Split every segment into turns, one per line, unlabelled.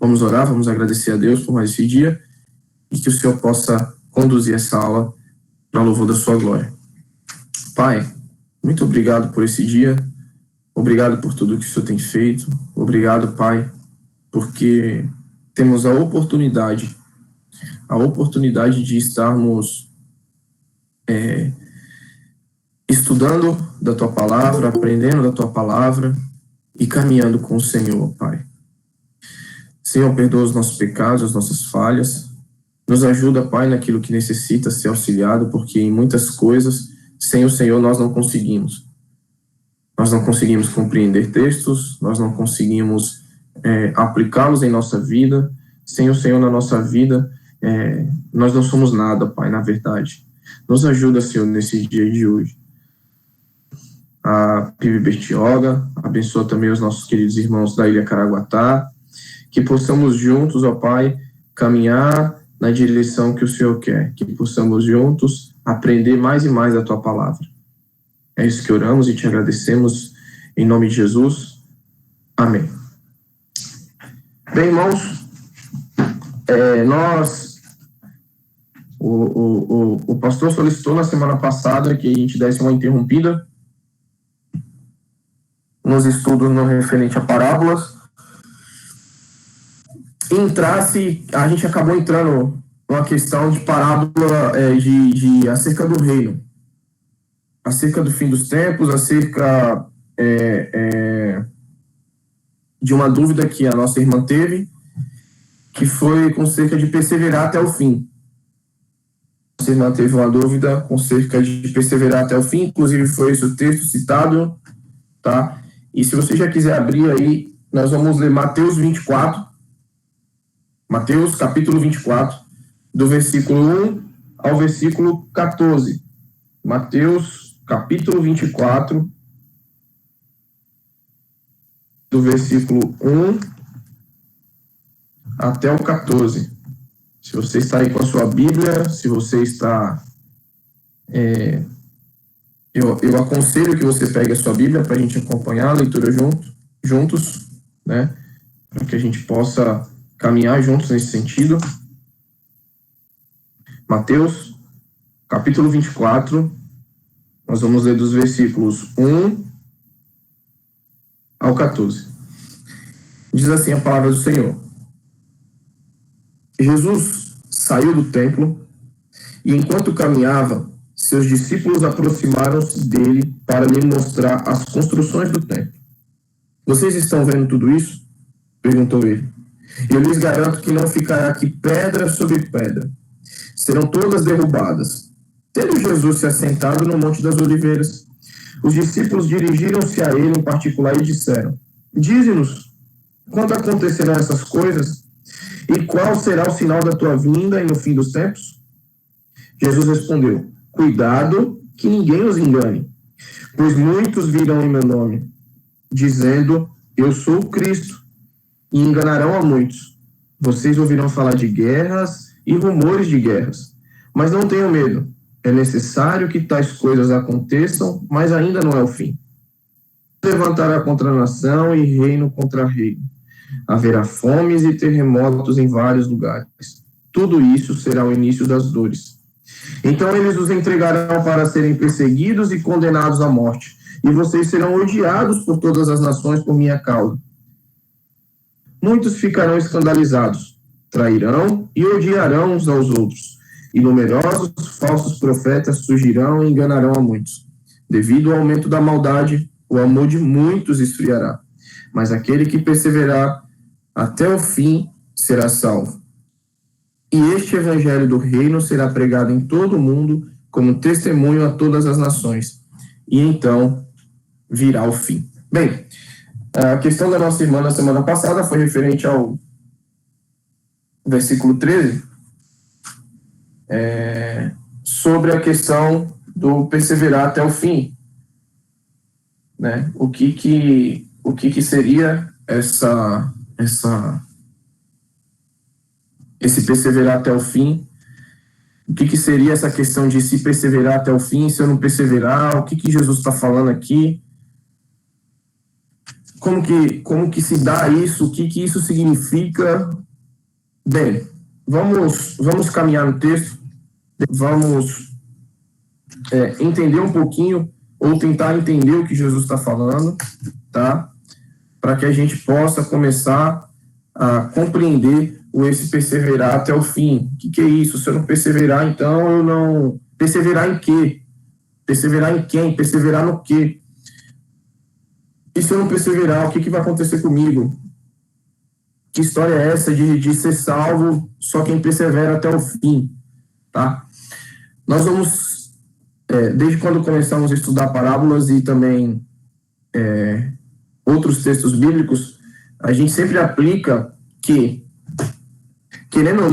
Vamos orar, vamos agradecer a Deus por mais esse dia e que o Senhor possa conduzir essa aula para louvor da sua glória. Pai, muito obrigado por esse dia, obrigado por tudo que o Senhor tem feito, obrigado, Pai, porque temos a oportunidade de estarmos estudando da Tua Palavra, aprendendo da Tua Palavra e caminhando com o Senhor, Pai. Senhor, perdoa os nossos pecados, as nossas falhas. Nos ajuda, Pai, naquilo que necessita ser auxiliado, porque em muitas coisas, sem o Senhor, nós não conseguimos. Nós não conseguimos compreender textos, nós não conseguimos aplicá-los em nossa vida. Sem o Senhor na nossa vida, nós não somos nada, Pai, na verdade. Nos ajuda, Senhor, nesse dia de hoje. A PIB Bertioga, abençoa também os nossos queridos irmãos da Ilha Caraguatá, que possamos juntos, ó Pai, caminhar na direção que o Senhor quer, que possamos juntos aprender mais e mais da Tua Palavra. É isso que oramos e te agradecemos em nome de Jesus. Amém. Bem, irmãos, o pastor solicitou na semana passada que a gente desse uma interrompida nos estudos no referente a parábolas. A gente acabou entrando numa questão de parábola acerca do reino, acerca do fim dos tempos, acerca de uma dúvida que a nossa irmã teve, que foi com cerca de perseverar até o fim. Nossa irmã teve uma dúvida com cerca de perseverar até o fim, inclusive foi esse o texto citado, tá? E se você já quiser abrir aí, nós vamos ler Mateus 24, Mateus capítulo 24, do versículo 1 ao versículo 14. Mateus capítulo 24, do versículo 1 até o 14. Se você está aí com a sua Bíblia, se você está... Eu aconselho que você pegue a sua Bíblia para a gente acompanhar a leitura juntos, né? Para que a gente possa caminhar juntos nesse sentido. Mateus, capítulo 24, nós vamos ler dos versículos 1 ao 14. Diz assim a palavra do Senhor. Jesus saiu do templo e, enquanto caminhava, seus discípulos aproximaram-se dele para lhe mostrar as construções do templo. Vocês estão vendo tudo isso? Perguntou ele. Eu lhes garanto que não ficará aqui pedra sobre pedra. Serão todas derrubadas. Tendo Jesus se assentado no Monte das Oliveiras, os discípulos dirigiram-se a ele em particular e disseram: Dize-nos, quando acontecerão essas coisas? E qual será o sinal da tua vinda e no fim dos tempos? Jesus respondeu: Cuidado que ninguém os engane, pois muitos virão em meu nome, dizendo: Eu sou o Cristo, e enganarão a muitos. Vocês ouvirão falar de guerras e rumores de guerras, mas não tenham medo. É necessário que tais coisas aconteçam, mas ainda não é o fim. Levantará contra nação e reino contra reino. Haverá fomes e terremotos em vários lugares. Tudo isso será o início das dores. Então eles os entregarão para serem perseguidos e condenados à morte, e vocês serão odiados por todas as nações por minha causa. Muitos ficarão escandalizados, trairão e odiarão uns aos outros, e numerosos falsos profetas surgirão e enganarão a muitos. Devido ao aumento da maldade, o amor de muitos esfriará, mas aquele que perseverar até o fim será salvo. E este evangelho do reino será pregado em todo o mundo como testemunho a todas as nações. E então virá o fim. Bem, a questão da nossa irmã na semana passada foi referente ao versículo 13, sobre a questão do perseverar até o fim. Né? O que seria esse perseverar até o fim? O que seria essa questão de se perseverar até o fim, se eu não perseverar? O que Jesus está falando aqui? como que se dá isso, o que isso significa? Bem, vamos caminhar no texto, vamos entender um pouquinho, ou tentar entender o que Jesus está falando, tá? Para que a gente possa começar a compreender esse perseverar até o fim. O que é isso? Se eu não perseverar, então eu não... Perseverar em quê? Perseverar em quem? Perseverar no quê? E se eu não perseverar, o que vai acontecer comigo? Que história é essa de ser salvo só quem persevera até o fim? Tá? Nós vamos, desde quando começamos a estudar parábolas e também outros textos bíblicos, a gente sempre aplica que, querendo ou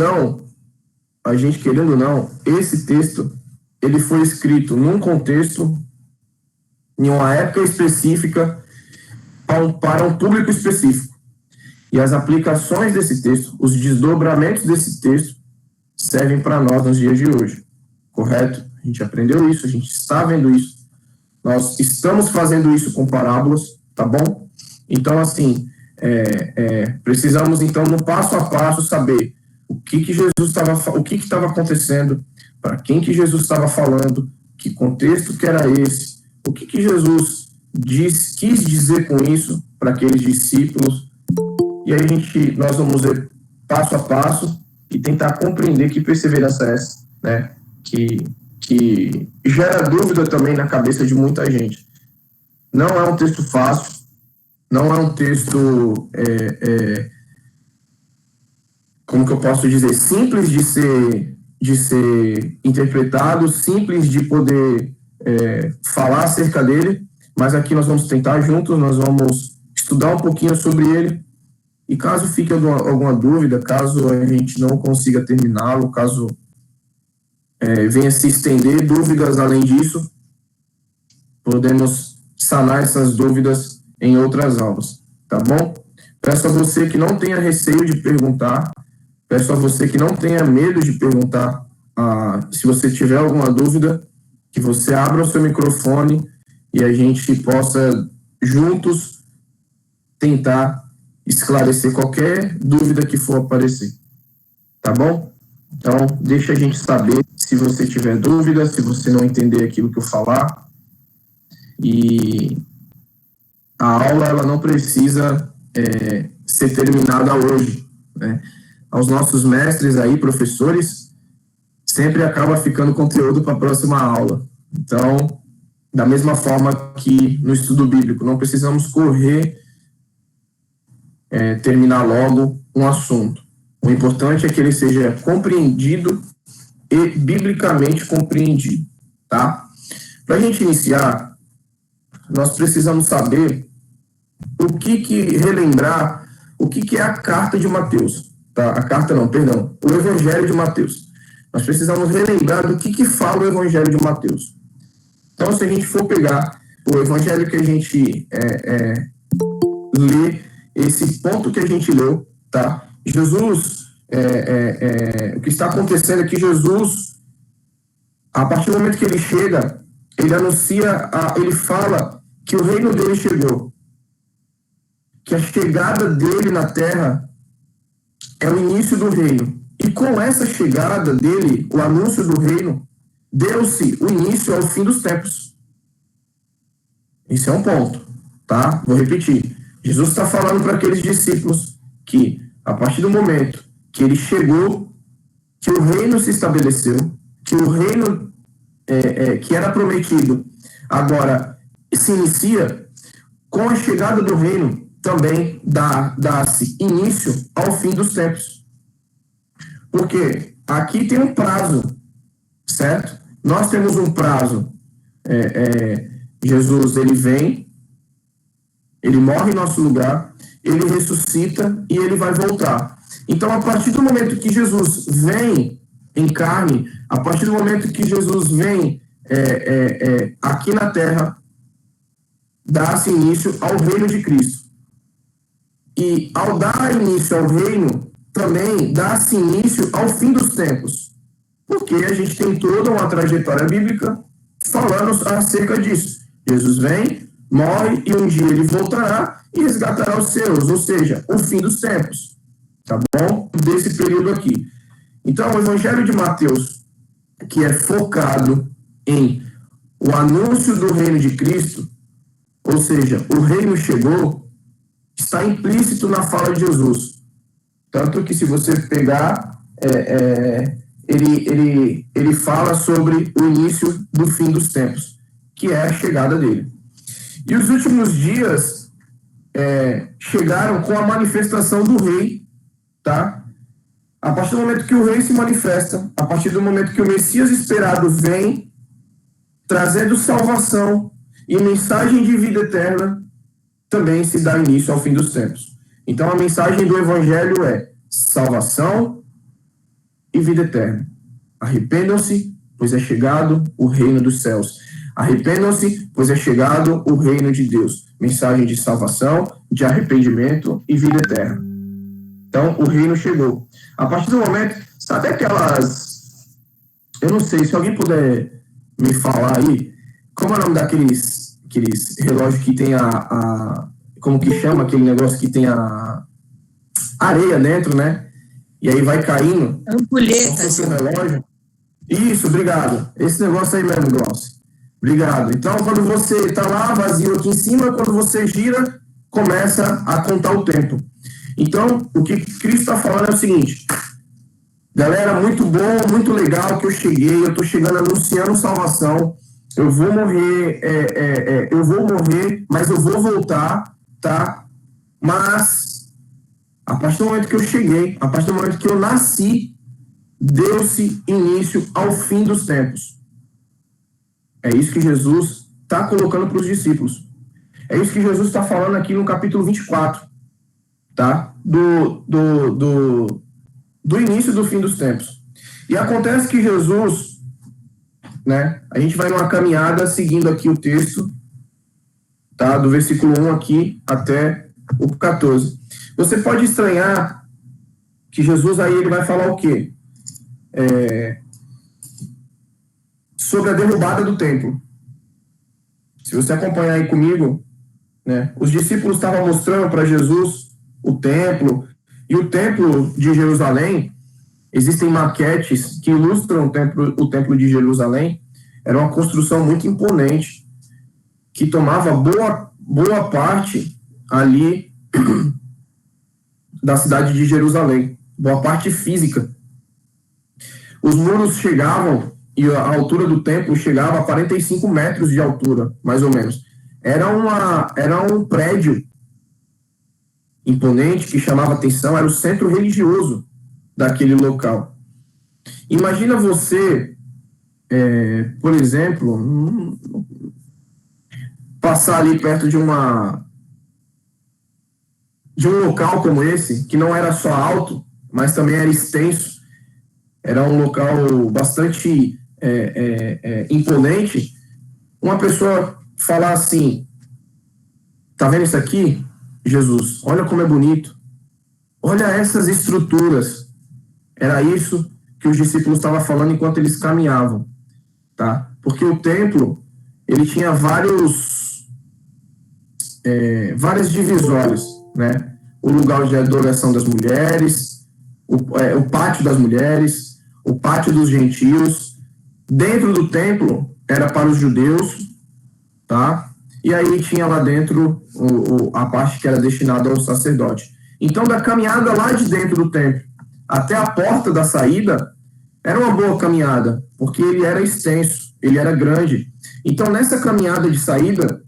não, esse texto, ele foi escrito num contexto, em uma época específica, para um público específico. E as aplicações desse texto, os desdobramentos desse texto, servem para nós nos dias de hoje. Correto? A gente aprendeu isso, a gente está vendo isso. Nós estamos fazendo isso com parábolas, tá bom? Então, assim, precisamos, então, no passo a passo, saber o que Jesus estava, o que estava acontecendo, para quem que Jesus estava falando, que contexto que era esse, o que Jesus quis dizer com isso para aqueles discípulos. E aí nós vamos ver passo a passo e tentar compreender que perseverança é essa, né? Que gera dúvida também na cabeça de muita gente. Não é um texto fácil, não é um texto, como que eu posso dizer, simples de ser interpretado, simples de poder falar acerca dele, mas aqui nós vamos tentar juntos, nós vamos estudar um pouquinho sobre ele, e caso fique alguma dúvida, caso a gente não consiga terminá-lo, caso venha se estender dúvidas além disso, podemos sanar essas dúvidas em outras aulas, tá bom? Peço a você que não tenha receio de perguntar, peço a você que não tenha medo de perguntar, se você tiver alguma dúvida, que você abra o seu microfone e a gente possa juntos tentar esclarecer qualquer dúvida que for aparecer, tá bom? Então, deixa a gente saber se você tiver dúvida, se você não entender aquilo que eu falar. E a aula, ela não precisa ser terminada hoje, né? Aos nossos mestres aí, professores, sempre acaba ficando conteúdo para a próxima aula. Então, da mesma forma que no estudo bíblico, não precisamos correr, terminar logo um assunto. O importante é que ele seja compreendido e biblicamente compreendido, tá? Para a gente iniciar, nós precisamos saber relembrar o que é a carta de Mateus, tá? O Evangelho de Mateus. Nós precisamos relembrar do que fala o Evangelho de Mateus. Então, se a gente for pegar o Evangelho que a gente lê, esse ponto que a gente leu, tá? Jesus, o que está acontecendo é que Jesus, a partir do momento que ele chega, ele anuncia, ele fala que o reino dele chegou, que a chegada dele na terra é o início do reino. E com essa chegada dele, o anúncio do reino, deu-se o início ao fim dos tempos. Esse é um ponto, tá? Vou repetir. Jesus está falando para aqueles discípulos que, a partir do momento que ele chegou, que o reino se estabeleceu, que o reino que era prometido agora se inicia, com a chegada do reino também dá-se início ao fim dos tempos. Porque aqui tem um prazo, certo? Nós temos um prazo. Jesus, ele vem, ele morre em nosso lugar, ele ressuscita e ele vai voltar. Então, a partir do momento que Jesus vem em carne, a partir do momento que Jesus vem aqui na terra, dá-se início ao reino de Cristo. E ao dar início ao reino, também dá-se início ao fim dos tempos. Porque a gente tem toda uma trajetória bíblica falando acerca disso. Jesus vem, morre e um dia ele voltará e resgatará os seus, ou seja, o fim dos tempos, tá bom? Desse período aqui. Então, o Evangelho de Mateus, que é focado em o anúncio do reino de Cristo, ou seja, o reino chegou, está implícito na fala de Jesus. Tanto que, se você pegar, ele fala sobre o início do fim dos tempos, que é a chegada dele. E os últimos dias chegaram com a manifestação do rei, tá? A partir do momento que o rei se manifesta, a partir do momento que o Messias esperado vem, trazendo salvação e mensagem de vida eterna, também se dá início ao fim dos tempos. Então, a mensagem do Evangelho é salvação e vida eterna. Arrependam-se, pois é chegado o reino dos céus. Arrependam-se, pois é chegado o reino de Deus. Mensagem de salvação, de arrependimento e vida eterna. Então, o reino chegou. A partir do momento, sabe aquelas... Eu não sei, se alguém puder me falar aí, como é o nome daqueles relógios que tem como que chama aquele negócio que tem a areia dentro, né? E aí vai caindo.
Ampulhetas.
Relógio. Isso, obrigado. Esse negócio aí mesmo, Glaucio. Obrigado. Então, quando você está lá, vazio aqui em cima, quando você gira, começa a contar o tempo. Então, o que Cristo está falando é o seguinte: galera, muito bom, muito legal que eu cheguei, eu estou chegando anunciando salvação, eu vou morrer, mas eu vou voltar, tá? Mas, a partir do momento que eu cheguei, a partir do momento que eu nasci, deu-se início ao fim dos tempos. É isso que Jesus está colocando para os discípulos. É isso que Jesus está falando aqui no capítulo 24, tá? Do início do fim dos tempos. E acontece que Jesus, né? A gente vai numa caminhada seguindo aqui o texto, tá? Do versículo 1 aqui até o 14. Você pode estranhar que Jesus aí ele vai falar o quê? Sobre a derrubada do templo. Se você acompanhar aí comigo, né? Os discípulos estavam mostrando para Jesus o templo, e o templo de Jerusalém, existem maquetes que ilustram o templo de Jerusalém. Era uma construção muito imponente, que tomava boa parte ali da cidade de Jerusalém, boa parte física. Os muros chegavam, e a altura do templo chegava a 45 metros de altura, mais ou menos. Era um prédio imponente que chamava atenção, era o centro religioso daquele local. Imagina você, por exemplo, passar ali perto de um local como esse, que não era só alto, mas também era extenso. Era um local bastante imponente. Uma pessoa falar assim: tá vendo isso aqui, Jesus? Olha como é bonito. Olha essas estruturas. Era isso que os discípulos estavam falando enquanto eles caminhavam, tá? Porque o templo, ele tinha várias divisórias, né? O lugar de adoração das mulheres, o pátio das mulheres, o pátio dos gentios. Dentro do templo era para os judeus, tá? E aí tinha lá dentro a parte que era destinada ao sacerdote. Então, da caminhada lá de dentro do templo até a porta da saída, era uma boa caminhada, porque ele era extenso, ele era grande. Então, nessa caminhada de saída,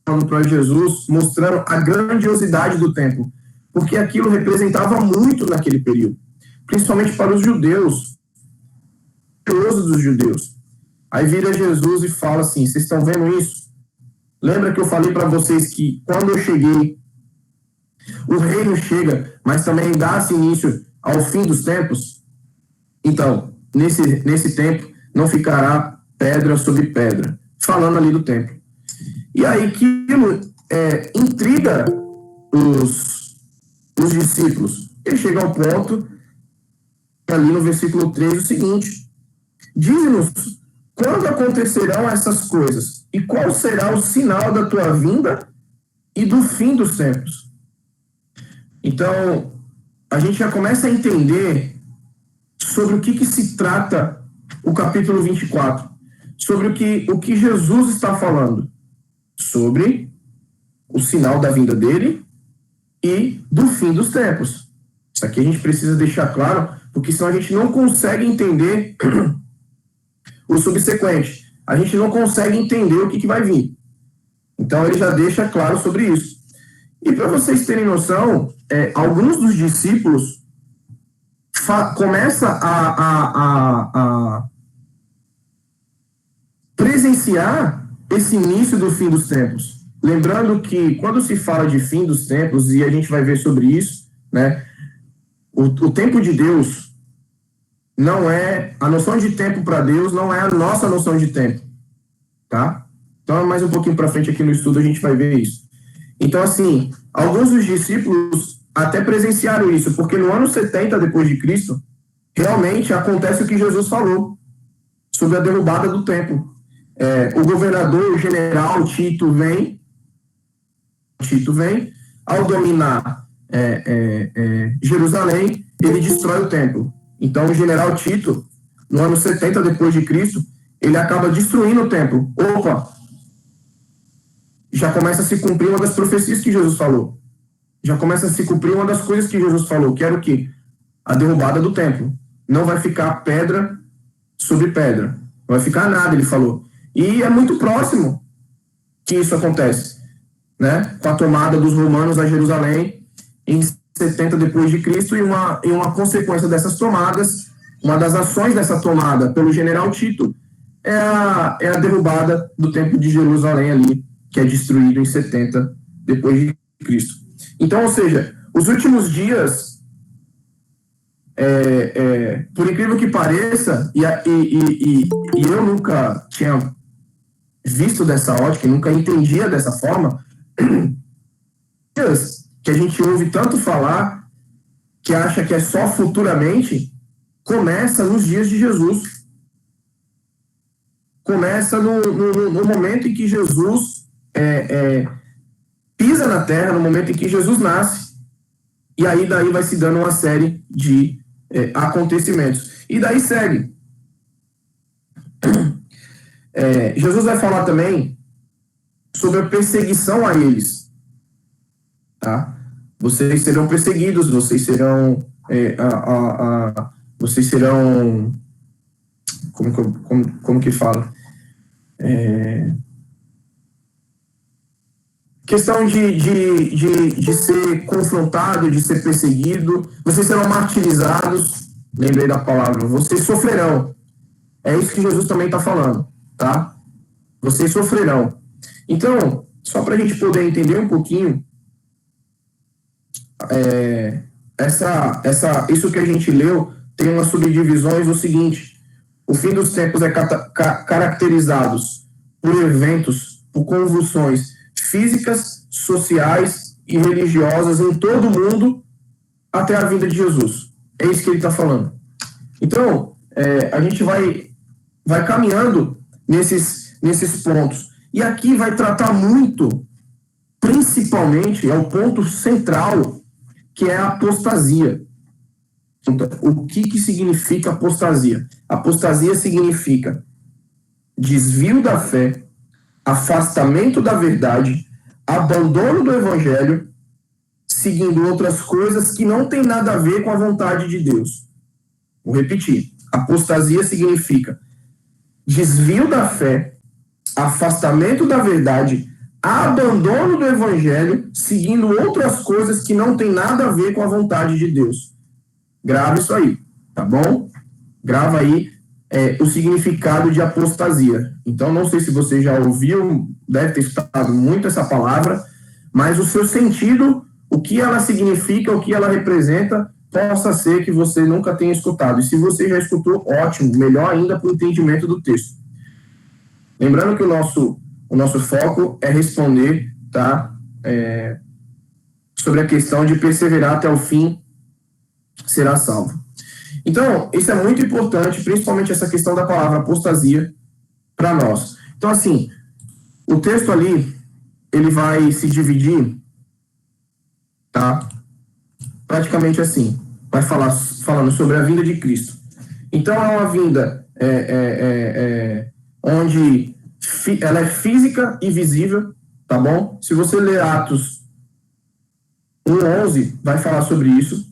falando para Jesus, mostrando a grandiosidade do templo, porque aquilo representava muito naquele período, principalmente para os judeus, dos judeus. Aí vira Jesus e fala assim: vocês estão vendo isso? Lembra que eu falei para vocês que quando eu cheguei, o reino chega, mas também dá-se início ao fim dos tempos? Então, nesse tempo, não ficará pedra sobre pedra. Falando ali do templo. E aí aquilo intriga os discípulos. Ele chega ao ponto, ali no versículo 3, o seguinte: diz-nos quando acontecerão essas coisas, e qual será o sinal da tua vinda e do fim dos tempos. Então, a gente já começa a entender sobre o que se trata o capítulo 24, sobre o que Jesus está falando, sobre o sinal da vinda dele e do fim dos tempos. Isso aqui a gente precisa deixar claro, porque senão a gente não consegue entender o subsequente. A gente não consegue entender o que vai vir. Então, ele já deixa claro sobre isso. E para vocês terem noção, alguns dos discípulos começam a presenciar esse início do fim dos tempos. Lembrando que, quando se fala de fim dos tempos, e a gente vai ver sobre isso, né, o tempo de Deus não é... A noção de tempo para Deus não é a nossa noção de tempo. Tá? Então, mais um pouquinho para frente aqui no estudo, a gente vai ver isso. Então, assim, alguns dos discípulos até presenciaram isso, porque no ano 70 depois de Cristo, realmente acontece o que Jesus falou sobre a derrubada do templo. O governador, o general Tito vem, ao dominar Jerusalém, ele destrói o templo. Então, o general Tito, no ano 70 depois de Cristo, ele acaba destruindo o templo. Opa! Já começa a se cumprir uma das profecias que Jesus falou. Já começa a se cumprir uma das coisas que Jesus falou, que era o quê? A derrubada do templo. Não vai ficar pedra sobre pedra. Não vai ficar nada, ele falou. E é muito próximo que isso acontece, né? Com a tomada dos romanos a Jerusalém em 70 depois de Cristo e uma consequência dessas tomadas, uma das ações dessa tomada pelo general Tito é a derrubada do templo de Jerusalém ali, que é destruído em 70 depois de Cristo. Então, ou seja, os últimos dias, por incrível que pareça, e eu nunca tinha visto dessa ótica, nunca entendia dessa forma, que a gente ouve tanto falar, que acha que é só futuramente, começa nos dias de Jesus. Começa no momento em que Jesus pisa na terra, no momento em que Jesus nasce. E aí daí vai se dando uma série de acontecimentos. E daí segue. Jesus vai falar também sobre a perseguição a eles. Tá? Vocês serão perseguidos, vocês serão... vocês serão... Como que fala? Questão de ser confrontado, de ser perseguido. Vocês serão martirizados. Lembrei da palavra. Vocês sofrerão. É isso que Jesus também está falando. Tá? Vocês sofrerão. Então, só para a gente poder entender um pouquinho, isso que a gente leu tem umas subdivisões no seguinte: o fim dos tempos é caracterizados por eventos, por convulsões físicas, sociais e religiosas em todo o mundo até a vinda de Jesus. É isso que ele está falando. Então, a gente vai caminhando nesses pontos. E aqui vai tratar muito, principalmente, é o ponto central, que é a apostasia. Então, o que significa apostasia? Apostasia significa desvio da fé, afastamento da verdade, abandono do evangelho, seguindo outras coisas que não tem nada a ver com a vontade de Deus. Vou repetir. Apostasia significa desvio da fé, afastamento da verdade, abandono do evangelho, seguindo outras coisas que não tem nada a ver com a vontade de Deus. Grava isso aí, tá bom? Grava aí o significado de apostasia. Então, não sei se você já ouviu, deve ter escutado muito essa palavra, mas o seu sentido, o que ela significa, o que ela representa, possa ser que você nunca tenha escutado. E se você já escutou, ótimo, melhor ainda para o entendimento do texto. Lembrando que o nosso foco é responder, tá? Sobre a questão de perseverar até o fim, será salvo. Então, isso é muito importante, principalmente essa questão da palavra apostasia para nós. Então, assim, o texto ali, ele vai se dividir, tá? Praticamente assim, vai falando sobre a vinda de Cristo. Então, é uma vinda onde ela é física e visível, tá bom? Se você ler Atos 1:11, vai falar sobre isso.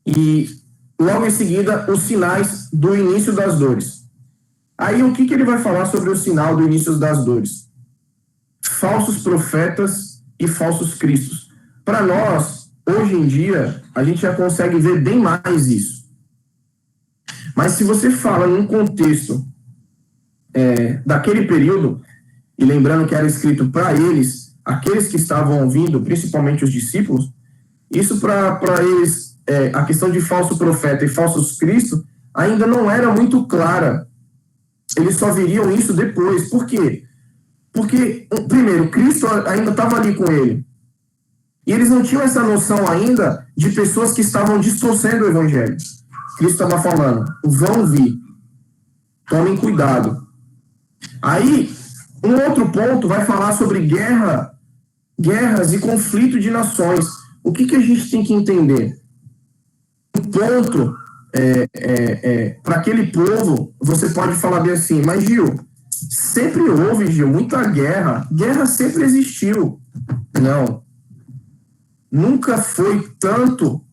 E logo em seguida, os sinais do início das dores. Aí, o que ele vai falar sobre o sinal do início das dores? Falsos profetas e falsos cristos. Para nós, hoje em dia, a gente já consegue ver bem mais isso. Mas se você fala num contexto daquele período, e lembrando que era escrito para eles, aqueles que estavam ouvindo, principalmente os discípulos, isso para eles, a questão de falso profeta e falsos cristos, ainda não era muito clara. Eles só viriam isso depois. Por quê? Porque, primeiro, Cristo ainda estava ali com ele. E eles não tinham essa noção ainda de pessoas que estavam distorcendo o evangelho. Cristo estava falando, vão vir. Tomem cuidado. Aí, um outro ponto vai falar sobre guerras e conflito de nações. O que a gente tem que entender? Um ponto, para aquele povo, você pode falar bem assim, mas Gil, sempre houve, Gil, muita guerra. Guerra sempre existiu. Não. Nunca foi tanto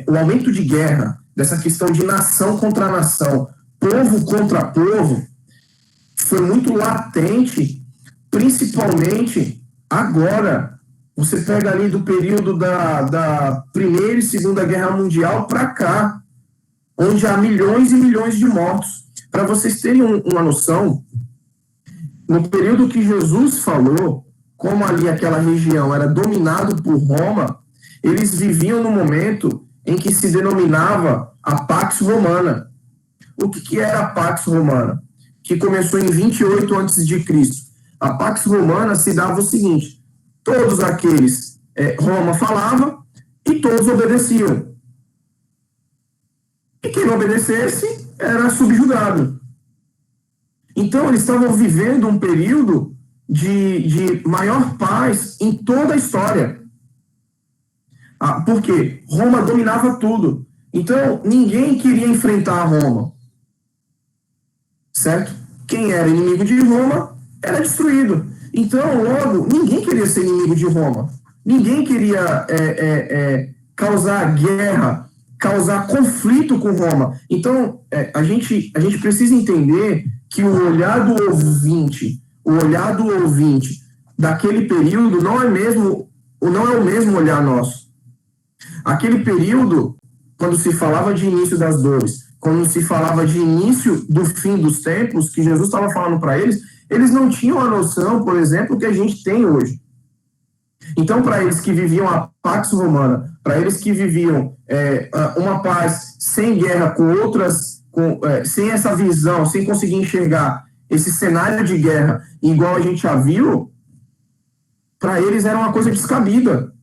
o aumento de guerra, dessa questão de nação contra nação, povo contra povo, foi muito latente, principalmente agora. Você pega ali do período da Primeira e Segunda Guerra Mundial para cá, onde há milhões e milhões de mortos. Para vocês terem uma noção, no período que Jesus falou, como ali aquela região era dominado por Roma, eles viviam no momento em que se denominava a Pax Romana. O que era a Pax Romana? Que começou em 28 a.C. A Pax Romana se dava o seguinte: todos aqueles, Roma falava e todos obedeciam. E quem não obedecesse era subjugado. Então, eles estavam vivendo um período de maior paz em toda a história. Porque Roma dominava tudo. Então, ninguém queria enfrentar Roma. Certo? Quem era inimigo de Roma era destruído. Então, logo, ninguém queria ser inimigo de Roma. Ninguém queria causar guerra, causar conflito com Roma. Então, a gente precisa entender que o olhar do ouvinte daquele período não é o mesmo olhar nosso. Aquele período, quando se falava de início das dores, quando se falava de início do fim dos tempos, que Jesus estava falando para eles, eles não tinham a noção, por exemplo, que a gente tem hoje. Então, para eles que viviam a Pax Romana, para eles que viviam uma paz sem guerra com outras, sem essa visão, sem conseguir enxergar esse cenário de guerra igual a gente já viu, para eles era uma coisa descabida.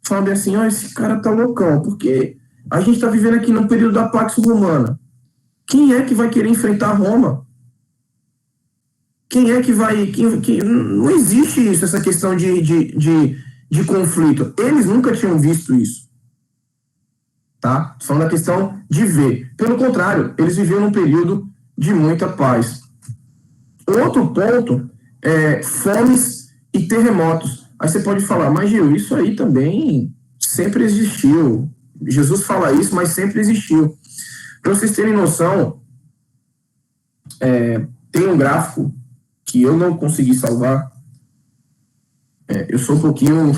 Falando assim, esse cara tá loucão, porque a gente está vivendo aqui no período da Pax Romana. Quem é que vai querer enfrentar Roma? Quem é que vai... Não existe isso, essa questão de conflito. Eles nunca tinham visto isso. Tá? Falando da questão de ver. Pelo contrário, eles viviam num período de muita paz. Outro ponto é fomes e terremotos. Aí você pode falar, mas Gil, isso aí também sempre existiu. Jesus fala isso, mas sempre existiu. Para vocês terem noção, tem um gráfico que eu não consegui salvar. Eu sou um pouquinho,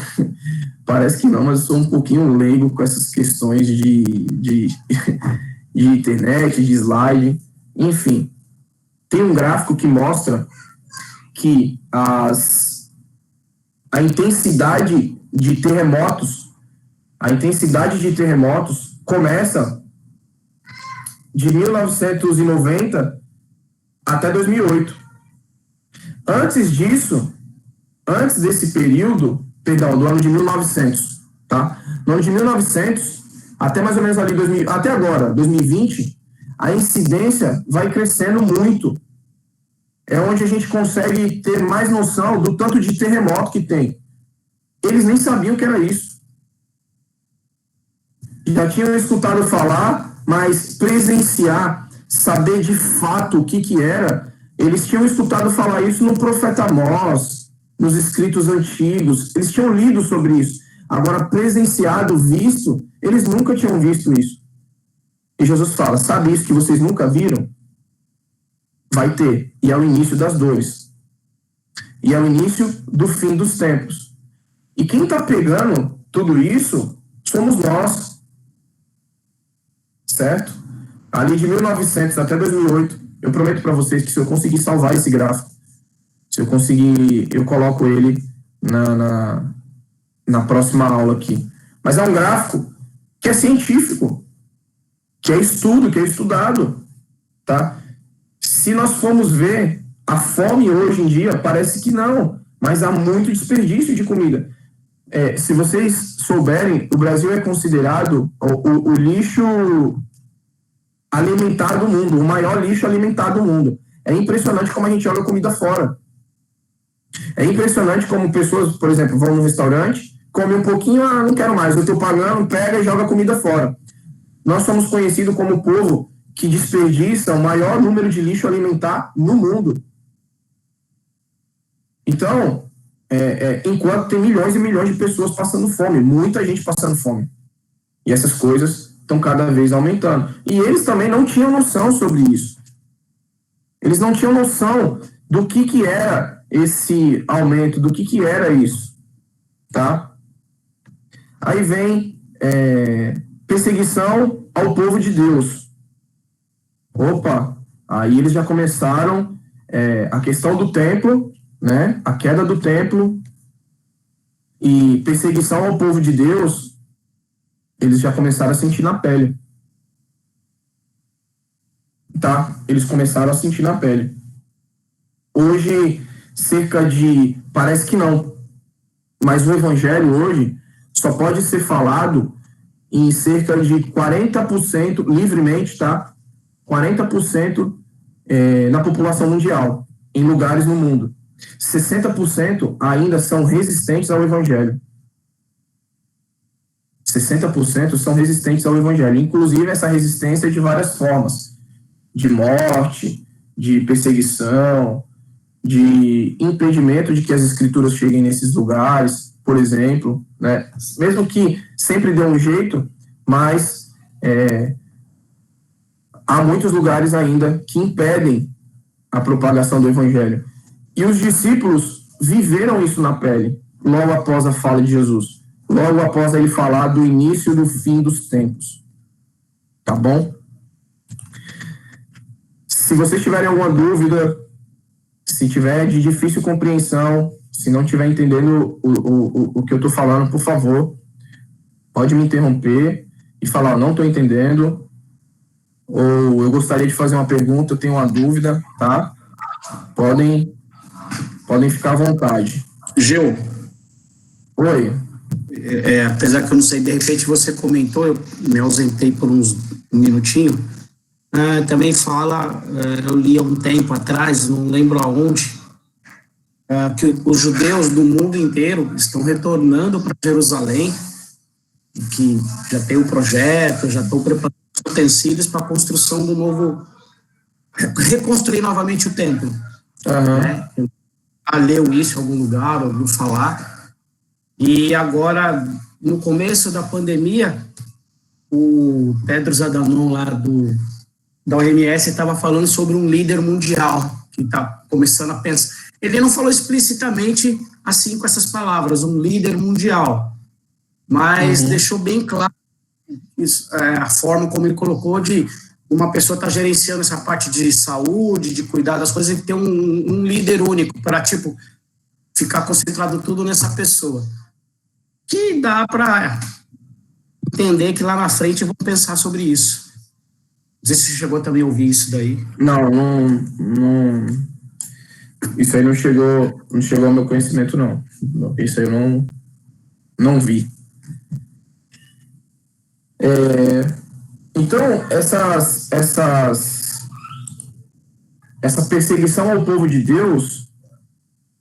parece que não, mas eu sou um pouquinho leigo com essas questões de internet, de slide, enfim. Tem um gráfico que mostra que a intensidade de terremotos começa de 1990 até 2008. Antes desse período, do ano de 1900, tá? No ano de 1900, até mais ou menos ali, até agora, 2020, a incidência vai crescendo muito. é onde a gente consegue ter mais noção do tanto de terremoto que tem. Eles nem sabiam que era isso. Já tinham escutado falar, mas presenciar, saber de fato o que era, eles tinham escutado falar isso no profeta Amós, nos escritos antigos, eles tinham lido sobre isso. Agora, presenciado, visto, eles nunca tinham visto isso. E Jesus fala, sabe isso que vocês nunca viram? Vai ter. E é o início das dores. E é o início do fim dos tempos. E quem está pegando tudo isso somos nós. Certo? Ali de 1900 até 2008, eu prometo para vocês que se eu conseguir salvar esse gráfico, se eu conseguir, eu coloco ele na próxima aula aqui. Mas é um gráfico que é científico, que é estudo, que é estudado, tá? Se nós formos ver a fome hoje em dia, parece que não, mas há muito desperdício de comida. Se vocês souberem, o Brasil é considerado o lixo alimentar do mundo, o maior lixo alimentar do mundo. É impressionante como a gente joga comida fora. É impressionante como pessoas, por exemplo, vão no restaurante, comem um pouquinho, não quero mais, eu estou pagando, pega e joga comida fora. Nós somos conhecidos como o povo que desperdiça o maior número de lixo alimentar no mundo. Então, enquanto tem milhões e milhões de pessoas passando fome, muita gente passando fome. E essas coisas estão cada vez aumentando. E eles também não tinham noção sobre isso. Eles não tinham noção do que era esse aumento, do que era isso. Tá? Aí vem perseguição ao povo de Deus. Opa, aí eles já começaram a questão do templo, né? A queda do templo e perseguição ao povo de Deus, eles já começaram a sentir na pele. Tá? Eles começaram a sentir na pele. Hoje, parece que não, mas o evangelho hoje só pode ser falado em cerca de 40% livremente, tá? 40% na população mundial, em lugares no mundo. 60% ainda são resistentes ao evangelho. 60% são resistentes ao evangelho. Inclusive, essa resistência é de várias formas. De morte, de perseguição, de impedimento de que as escrituras cheguem nesses lugares, por exemplo, né? Mesmo que sempre dê um jeito, mas há muitos lugares ainda que impedem a propagação do evangelho. E os discípulos viveram isso na pele, logo após a fala de Jesus, logo após ele falar do início e do fim dos tempos. Tá bom? Se vocês tiverem alguma dúvida, se tiver de difícil compreensão, se não estiver entendendo o que eu estou falando, por favor, pode me interromper e falar, não estou entendendo, ou eu gostaria de fazer uma pergunta, eu tenho uma dúvida, tá? Podem ficar à vontade.
Gil.
Oi.
Apesar que eu não sei, de repente você comentou, eu me ausentei por um minutinho, também fala, eu li há um tempo atrás, não lembro aonde, que os judeus do mundo inteiro estão retornando para Jerusalém, que já tem o projeto, já estão preparando os utensílios para a construção do novo, reconstruir novamente o templo.
Uhum.
Leu isso em algum lugar, ouviu falar, e agora, no começo da pandemia, o Tedros Adhanom lá da OMS estava falando sobre um líder mundial que está começando a pensar. Ele não falou explicitamente assim com essas palavras, um líder mundial, mas deixou bem claro isso, a forma como ele colocou de uma pessoa estar gerenciando essa parte de saúde, de cuidar das coisas, e ter um líder único para, tipo, ficar concentrado tudo nessa pessoa. Que dá para entender que lá na frente vão pensar sobre isso. Não sei se você chegou também a ouvir isso daí.
Não. Isso aí não chegou ao meu conhecimento, não. Isso aí eu não vi. Então, essa perseguição ao povo de Deus,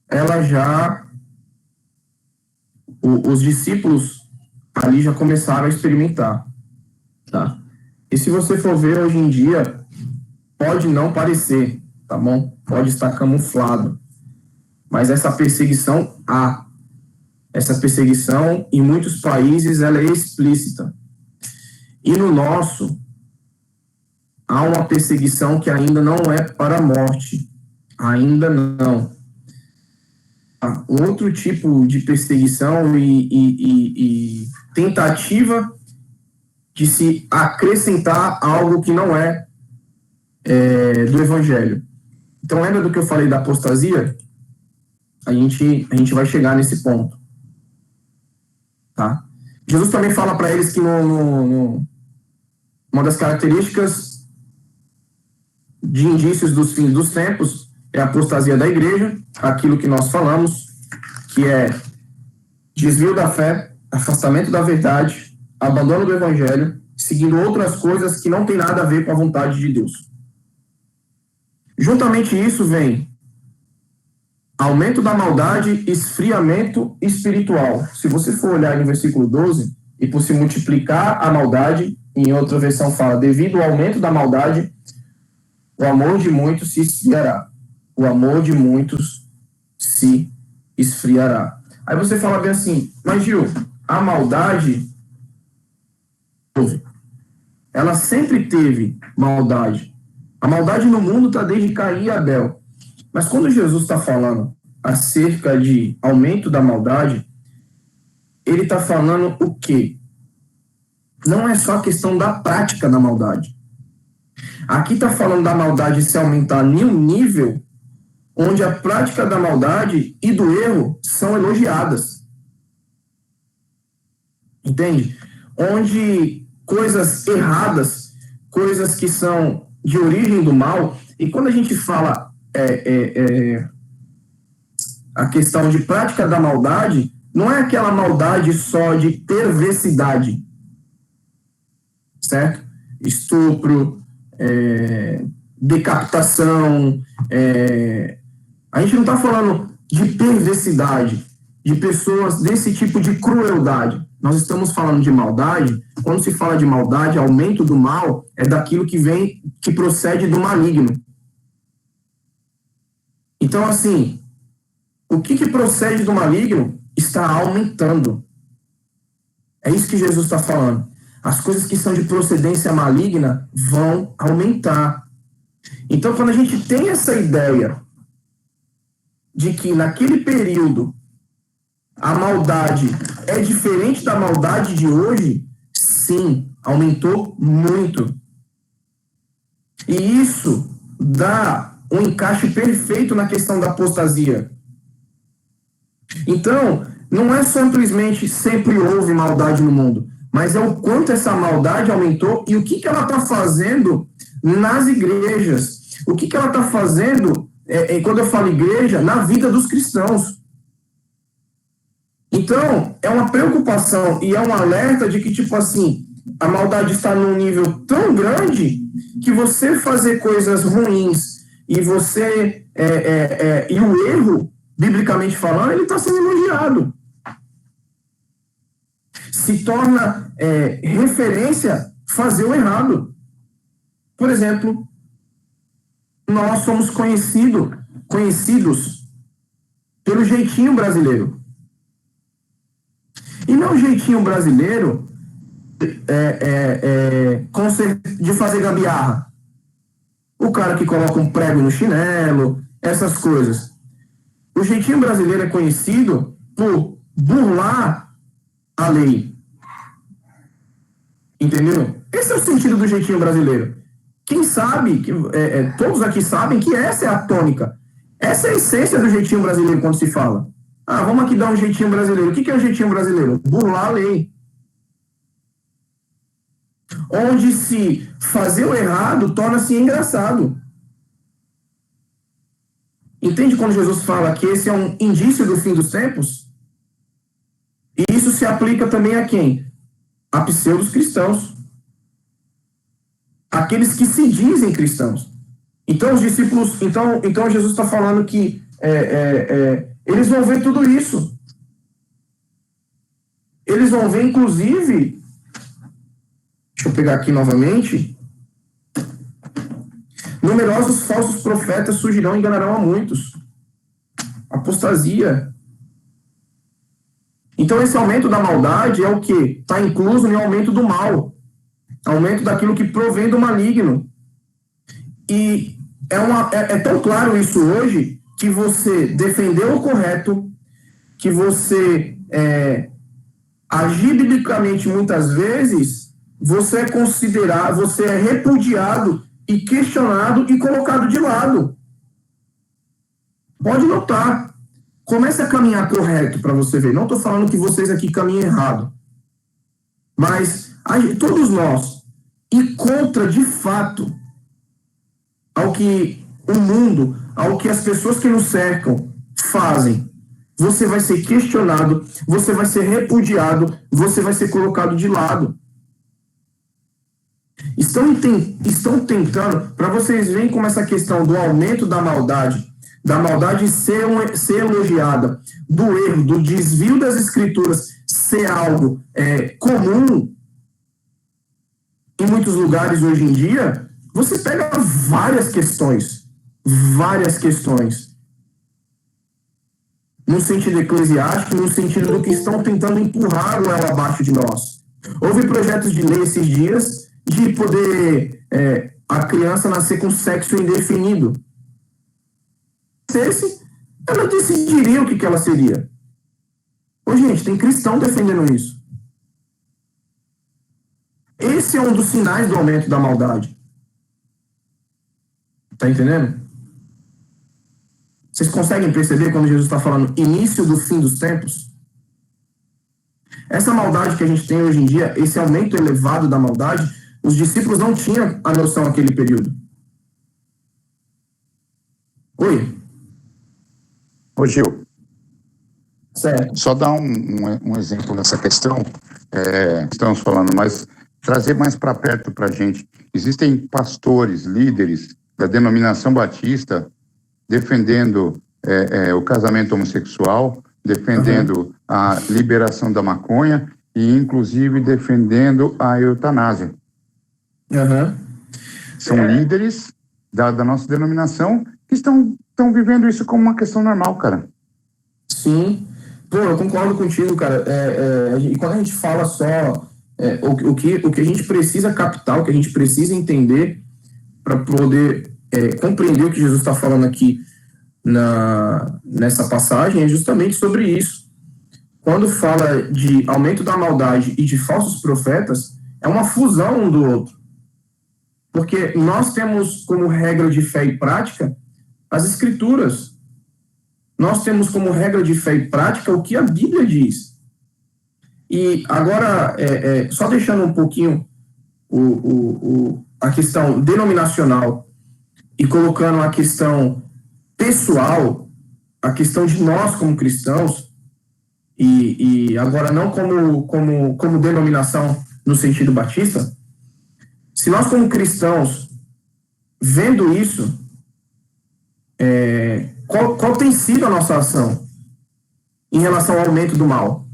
ela já, os discípulos ali já começaram a experimentar, tá? E se você for ver hoje em dia, pode não parecer, tá bom? Pode estar camuflado, mas essa perseguição essa perseguição em muitos países ela é explícita. E no nosso, há uma perseguição que ainda não é para a morte. Ainda não. Há outro tipo de perseguição e tentativa de se acrescentar algo que não é, do Evangelho. Então, lembra do que eu falei da apostasia? A gente vai chegar nesse ponto. Tá? Jesus também fala para eles que uma das características de indícios dos fins dos tempos é a apostasia da igreja, aquilo que nós falamos, que é desvio da fé, afastamento da verdade, abandono do evangelho, seguindo outras coisas que não tem nada a ver com a vontade de Deus. Juntamente isso vem aumento da maldade, esfriamento espiritual. Se você for olhar no versículo 12, e por se multiplicar a maldade, em outra versão fala, devido ao aumento da maldade, o amor de muitos se esfriará. O amor de muitos se esfriará. Aí você fala bem assim, mas Gil, a maldade, ela sempre teve maldade. A maldade no mundo está desde Caim e Abel. Mas quando Jesus está falando acerca de aumento da maldade, ele está falando o quê? Não é só a questão da prática da maldade. Aqui está falando da maldade se aumentar em um nível onde a prática da maldade e do erro são elogiadas. Entende? Onde coisas erradas, coisas que são de origem do mal, e quando a gente fala a questão de prática da maldade, não é aquela maldade só de perversidade, certo? Estupro, decapitação, a gente não está falando de perversidade, de pessoas desse tipo de crueldade. Nós estamos falando de maldade. Quando se fala de maldade, aumento do mal é daquilo que procede do maligno. Então, assim, o que procede do maligno está aumentando. É isso que Jesus está falando. As coisas que são de procedência maligna vão aumentar. Então, quando a gente tem essa ideia de que naquele período a maldade é diferente da maldade de hoje, sim, aumentou muito. E isso dá um encaixe perfeito na questão da apostasia. Então, não é simplesmente sempre houve maldade no mundo, mas é o quanto essa maldade aumentou e o que ela está fazendo nas igrejas. O que ela está fazendo, quando eu falo igreja, na vida dos cristãos. Então, é uma preocupação e é um alerta de que, tipo assim, a maldade está num nível tão grande que você fazer coisas ruins e você e o erro, biblicamente falando, ele está sendo elogiado. Se torna referência fazer o errado. Por exemplo, nós somos conhecidos pelo jeitinho brasileiro. E não o jeitinho brasileiro de fazer gambiarra. O cara que coloca um prego no chinelo, essas coisas. O jeitinho brasileiro é conhecido por burlar a lei. Entendeu? Esse é o sentido do jeitinho brasileiro. Quem sabe, todos aqui sabem que essa é a tônica. Essa é a essência do jeitinho brasileiro quando se fala. Ah, vamos aqui dar um jeitinho brasileiro. O que é o jeitinho brasileiro? Burlar a lei. Onde se fazer o errado torna-se engraçado. Entende quando Jesus fala que esse é um indício do fim dos tempos? E isso se aplica também a quem? A pseudos cristãos. Aqueles que se dizem cristãos. Então, os discípulos, então Jesus está falando que eles vão ver tudo isso. Eles vão ver, inclusive, deixa eu pegar aqui novamente, numerosos falsos profetas surgirão e enganarão a muitos. Apostasia. Então, esse aumento da maldade é o quê? Está incluso no aumento do mal. Aumento daquilo que provém do maligno. E é tão claro isso hoje que você defendeu o correto, que você agir biblicamente muitas vezes, você é considerado, você é repudiado e questionado e colocado de lado. Pode notar. Comece a caminhar correto para você ver. Não estou falando que vocês aqui caminham errado. Mas todos nós, e contra de fato ao que o mundo, ao que as pessoas que nos cercam fazem, você vai ser questionado, você vai ser repudiado, você vai ser colocado de lado. Estão tentando, para vocês verem como essa questão do aumento da maldade ser elogiada, do erro, do desvio das escrituras ser algo comum em muitos lugares hoje em dia, você pega várias questões, no sentido eclesiástico, no sentido do que estão tentando empurrar o ela abaixo de nós. Houve projetos de lei esses dias de poder a criança nascer com sexo indefinido. Ela decidiria o que ela seria. Ô, gente, tem cristão defendendo isso. Esse é um dos sinais do aumento da maldade. Tá entendendo? Vocês conseguem perceber quando Jesus está falando início do fim dos tempos? Essa maldade que a gente tem hoje em dia, esse aumento elevado da maldade, os discípulos não tinham a noção naquele período. Oi?
Ô, Gil,
certo.
Só dar um exemplo nessa questão, estamos falando, mas trazer mais para perto para a gente. Existem pastores, líderes da denominação batista defendendo o casamento homossexual, defendendo a liberação da maconha e, inclusive, defendendo a eutanásia. São líderes da nossa denominação que estão vivendo isso como uma questão normal, cara.
Sim. Pô, eu concordo contigo, cara. E quando a gente fala só o que a gente precisa captar, o que a gente precisa entender para poder compreender o que Jesus está falando aqui nessa passagem é justamente sobre isso. Quando fala de aumento da maldade e de falsos profetas, é uma fusão um do outro. Porque nós temos como regra de fé e prática as Escrituras. Nós temos como regra de fé e prática o que a Bíblia diz. E agora, só deixando um pouquinho a questão denominacional e colocando a questão pessoal, a questão de nós como cristãos, e agora não como denominação no sentido batista, se nós como cristãos, vendo isso, qual tem sido a nossa ação em relação ao aumento do mal?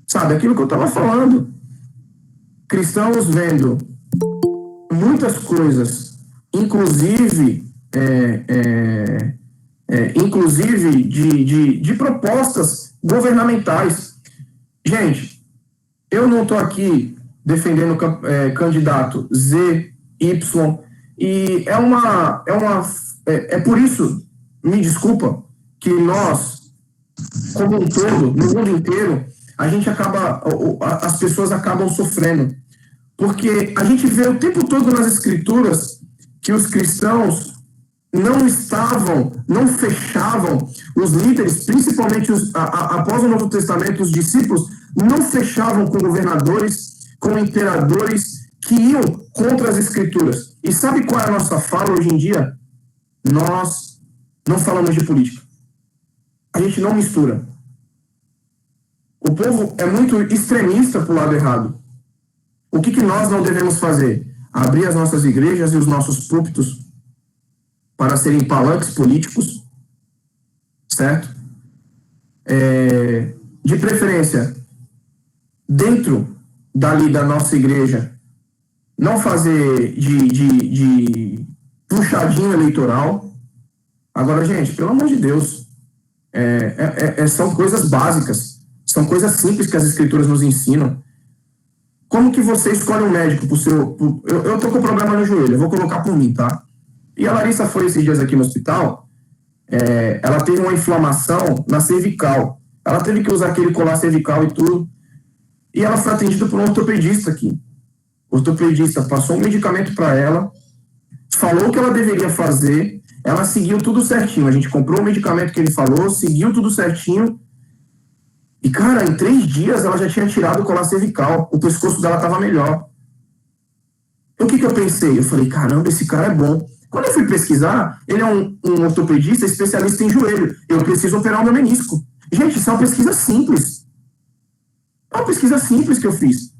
Sabe, aquilo que eu estava falando. Cristãos vendo muitas coisas, inclusive de propostas governamentais. Gente, eu não estou aqui defendendo candidato Z, Y, e é por isso, me desculpa, que nós, como um todo, no mundo inteiro, as pessoas acabam sofrendo. Porque a gente vê o tempo todo nas Escrituras que os cristãos não fechavam, os líderes, principalmente após o Novo Testamento, os discípulos, não fechavam com governadores, com imperadores que iam contra as Escrituras. E sabe qual é a nossa fala hoje em dia? Nós não falamos de política. A gente não mistura. O povo é muito extremista para o lado errado. O que nós não devemos fazer? Abrir as nossas igrejas e os nossos púlpitos para serem palanques políticos, certo? De preferência, dentro dali da nossa igreja, não fazer de puxadinho eleitoral. Agora, gente, pelo amor de Deus, são coisas básicas, são coisas simples que as escrituras nos ensinam. Como que você escolhe um médico pro seu... Eu tô com problema no joelho, eu vou colocar por mim, tá? E a Larissa foi esses dias aqui no hospital, ela teve uma inflamação na cervical. Ela teve que usar aquele colar cervical e tudo. E ela foi atendida por um ortopedista aqui. O ortopedista passou um medicamento para ela, falou o que ela deveria fazer, ela seguiu tudo certinho. A gente comprou o medicamento que ele falou, seguiu tudo certinho. E, cara, em 3 dias ela já tinha tirado o colar cervical. O pescoço dela estava melhor. O que eu pensei? Eu falei, caramba, esse cara é bom. Quando eu fui pesquisar, ele é um ortopedista especialista em joelho. Eu preciso operar o meu menisco. Gente, isso é uma pesquisa simples. É uma pesquisa simples que eu fiz.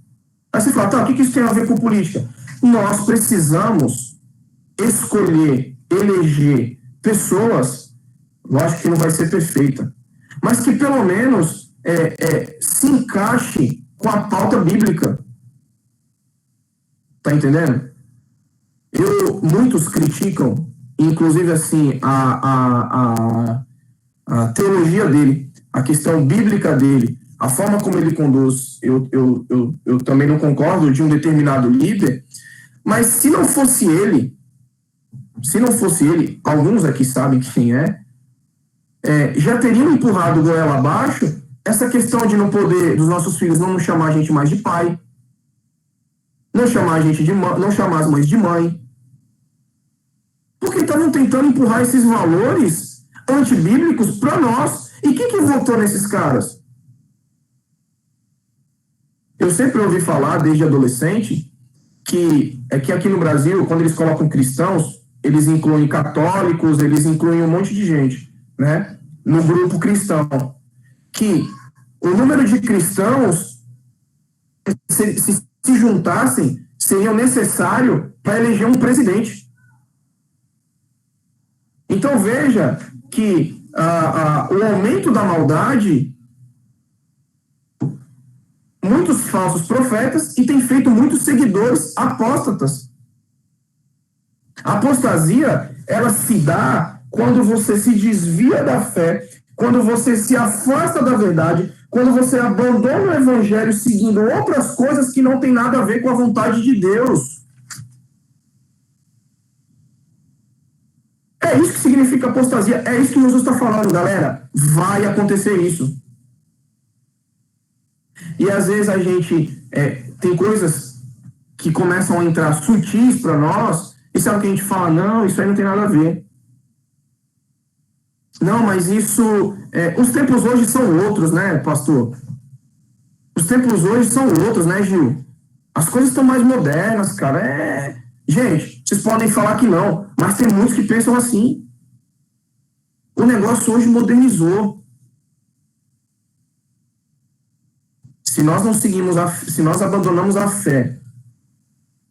Aí você fala, tá, o que isso tem a ver com política? Nós precisamos escolher, eleger pessoas, lógico que não vai ser perfeita, mas que pelo menos se encaixe com a pauta bíblica. Tá entendendo? Muitos criticam, inclusive assim, a teologia dele, a questão bíblica dele, a forma como ele conduz. Eu também não concordo de um determinado líder, mas se não fosse ele, alguns aqui sabem quem já teriam empurrado o goela abaixo essa questão de não poder, dos nossos filhos não chamar a gente mais de pai, não chamar a gente de mãe, não chamar as mães de mãe, porque estavam tentando empurrar esses valores antibíblicos para nós. E quem que votou nesses caras? Eu sempre ouvi falar, desde adolescente, que aqui no Brasil, quando eles colocam cristãos, eles incluem católicos, eles incluem um monte de gente, né, no grupo cristão. Que o número de cristãos, se juntassem, seria necessário para eleger um presidente. Então veja que o aumento da maldade, muitos falsos profetas, e tem feito muitos seguidores apóstatas. A apostasia, ela se dá quando você se desvia da fé, quando você se afasta da verdade, quando você abandona o evangelho seguindo outras coisas que não tem nada a ver com a vontade de Deus. É isso que significa apostasia. É isso que Jesus está falando, galera. Vai acontecer isso. E às vezes a gente tem coisas que começam a entrar sutis para nós, e sabe o que a gente fala? Não, isso aí não tem nada a ver. Não, mas isso... os tempos hoje são outros, né, pastor? Os tempos hoje são outros, né, Gil? As coisas estão mais modernas, cara. Gente, vocês podem falar que não, mas tem muitos que pensam assim. O negócio hoje modernizou. Se nós não seguimos, se nós abandonamos a fé,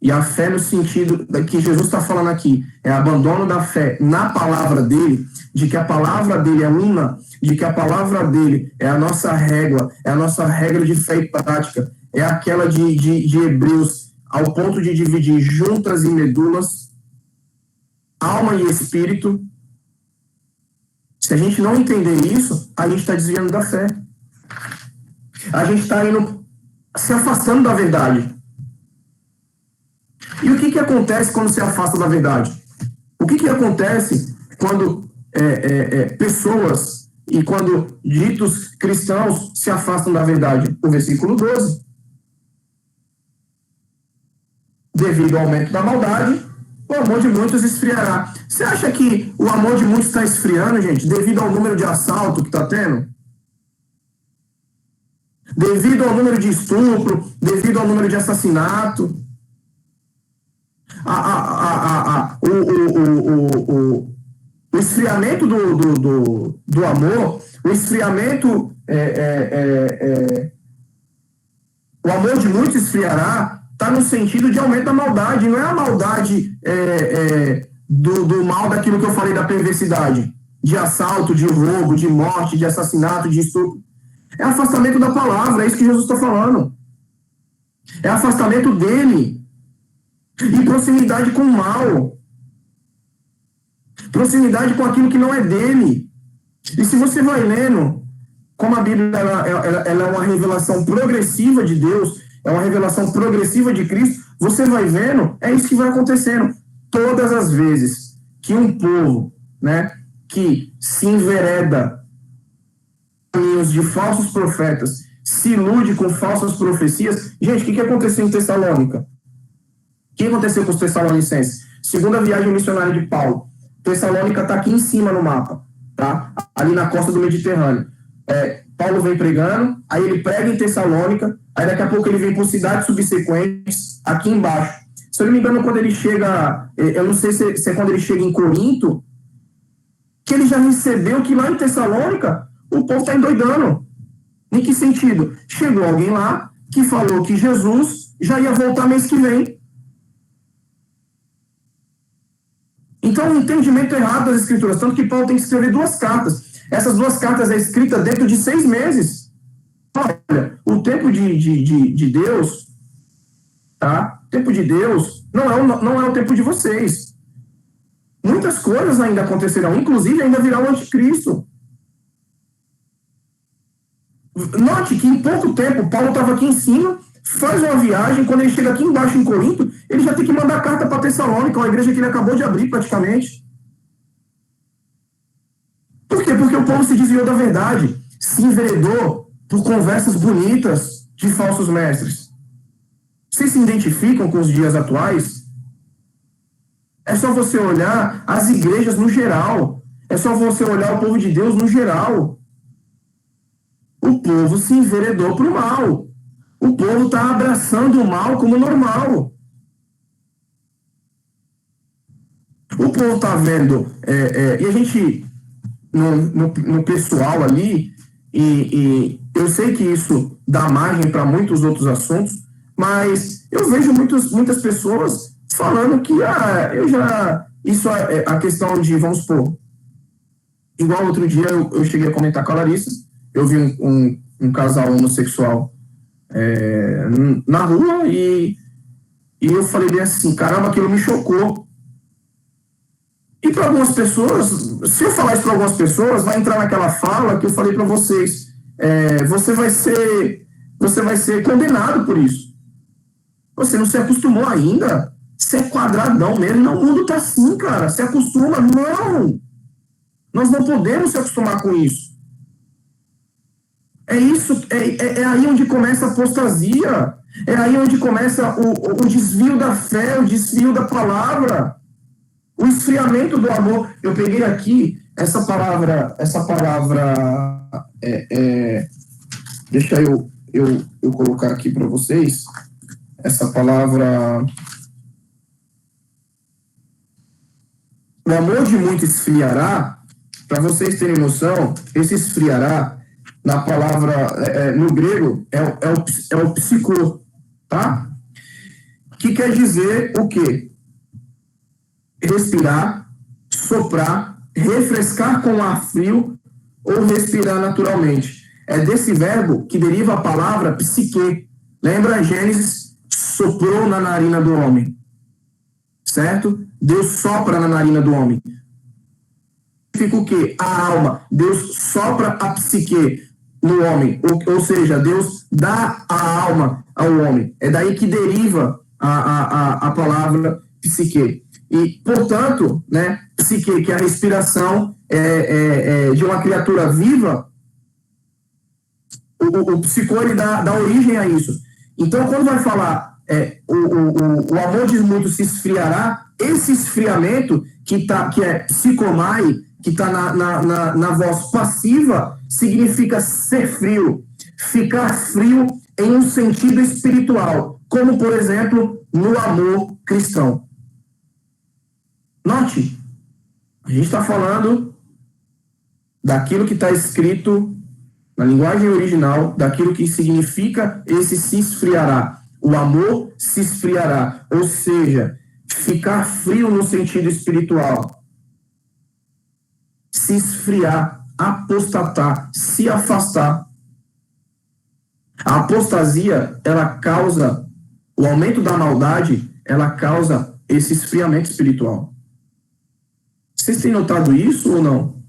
e a fé no sentido que Jesus está falando aqui, é abandono da fé na palavra dele, de que a palavra dele é una, de que a palavra dele é a nossa régua, é a nossa regra de fé e prática, é aquela de Hebreus, ao ponto de dividir juntas e medulas, alma e espírito. Se a gente não entender isso, a gente está desviando da fé. A gente está se afastando da verdade. E o que acontece quando se afasta da verdade? O que acontece quando pessoas e quando ditos cristãos se afastam da verdade? O versículo 12. Devido ao aumento da maldade, o amor de muitos esfriará. Você acha que o amor de muitos está esfriando, gente, devido ao número de assalto que está tendo? Devido ao número de estupro, devido ao número de assassinato? O esfriamento do amor, o esfriamento, o amor de muitos esfriará, está no sentido de aumento da maldade. Não é a maldade do mal daquilo que eu falei da perversidade, de assalto, de roubo, de morte, de assassinato, de estupro. É afastamento da palavra, é isso que Jesus está falando. É afastamento dele. E proximidade com o mal. Proximidade com aquilo que não é dele. E se você vai lendo, como a Bíblia ela é uma revelação progressiva de Deus, é uma revelação progressiva de Cristo, você vai vendo, é isso que vai acontecendo. Todas as vezes que um povo, né, que se envereda caminhos de falsos profetas, se ilude com falsas profecias. Gente, o que aconteceu em Tessalônica? O que aconteceu com os tessalonicenses? Segunda viagem missionária de Paulo. Tessalônica está aqui em cima no mapa, tá? Ali na costa do Mediterrâneo. Paulo vem pregando, aí ele prega em Tessalônica, aí daqui a pouco ele vem por cidades subsequentes, aqui embaixo. Se eu não me engano, quando ele chega, eu não sei se é quando ele chega em Corinto, que ele já recebeu que lá em Tessalônica o povo está endoidando. Em que sentido? Chegou alguém lá que falou que Jesus já ia voltar mês que vem. Então, um entendimento errado das Escrituras, tanto que Paulo tem que escrever 2 cartas. Essas 2 cartas é escrita dentro de 6 meses. Olha, o tempo de Deus, tá? O tempo de Deus não é o tempo de vocês. Muitas coisas ainda acontecerão, inclusive ainda virá o anticristo. Note que em pouco tempo, Paulo estava aqui em cima, faz uma viagem, quando ele chega aqui embaixo em Corinto, ele já tem que mandar carta para Tessalônica, uma igreja que ele acabou de abrir praticamente. Por quê? Porque o povo se desviou da verdade, se enveredou por conversas bonitas de falsos mestres. Vocês se identificam com os dias atuais? É só você olhar as igrejas no geral. É só você olhar o povo de Deus no geral. O povo se enveredou para o mal. O povo está abraçando o mal como normal. O povo está vendo, e a gente, no pessoal ali, e eu sei que isso dá margem para muitos outros assuntos, mas eu vejo muitas pessoas falando que, isso é a questão de, vamos supor, igual outro dia eu cheguei a comentar com a Larissa, eu vi um casal homossexual na rua e eu falei bem assim, caramba, aquilo me chocou. E para algumas pessoas, se eu falar isso para algumas pessoas, vai entrar naquela fala que eu falei para vocês, você vai ser condenado por isso. Você não se acostumou ainda? Você é quadradão mesmo? Não, o mundo tá assim, cara. Se acostuma? Não! Nós não podemos se acostumar com isso. É isso, é aí onde começa a apostasia. É aí onde começa o desvio da fé, o desvio da palavra. O esfriamento do amor. Eu peguei aqui essa palavra deixa eu colocar aqui para vocês essa palavra. O amor de muito esfriará. Para vocês terem noção, esse esfriará na palavra no grego é o psicô, tá? Que quer dizer o quê? Respirar, soprar, refrescar com ar frio ou respirar naturalmente. É desse verbo que deriva a palavra psique. Lembra Gênesis? Soprou na narina do homem. Certo? Deus sopra na narina do homem. Significa o quê? A alma. Deus sopra a psique no homem. Ou seja, Deus dá a alma ao homem. É daí que deriva a palavra psique. E, portanto, né, psique, que é a respiração de uma criatura viva, o psicô, ele dá origem a isso. Então, quando vai falar o amor de muito se esfriará, esse esfriamento, que é psicomai, que está na voz passiva, significa ser frio, ficar frio em um sentido espiritual, como, por exemplo, no amor cristão. Note, a gente está falando daquilo que está escrito na linguagem original, daquilo que significa esse se esfriará. O amor se esfriará, ou seja, Ficar frio no sentido espiritual. Se esfriar, apostatar, se afastar. A apostasia, ela causa, o aumento da maldade, ela causa esse esfriamento espiritual. Vocês têm notado isso ou não?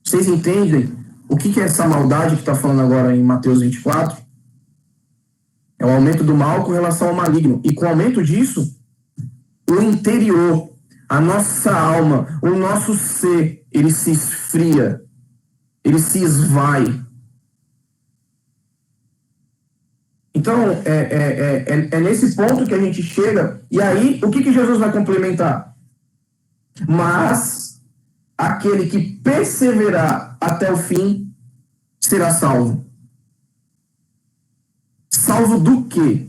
Vocês entendem o que é essa maldade que está falando agora em Mateus 24? É o aumento do mal com relação ao maligno. E com o aumento disso, o interior, a nossa alma, o nosso ser, ele se esfria, ele se esvai. Então, é nesse ponto que a gente chega. E aí, o que Jesus vai complementar? Mas aquele que perseverar até o fim será salvo. Salvo do quê?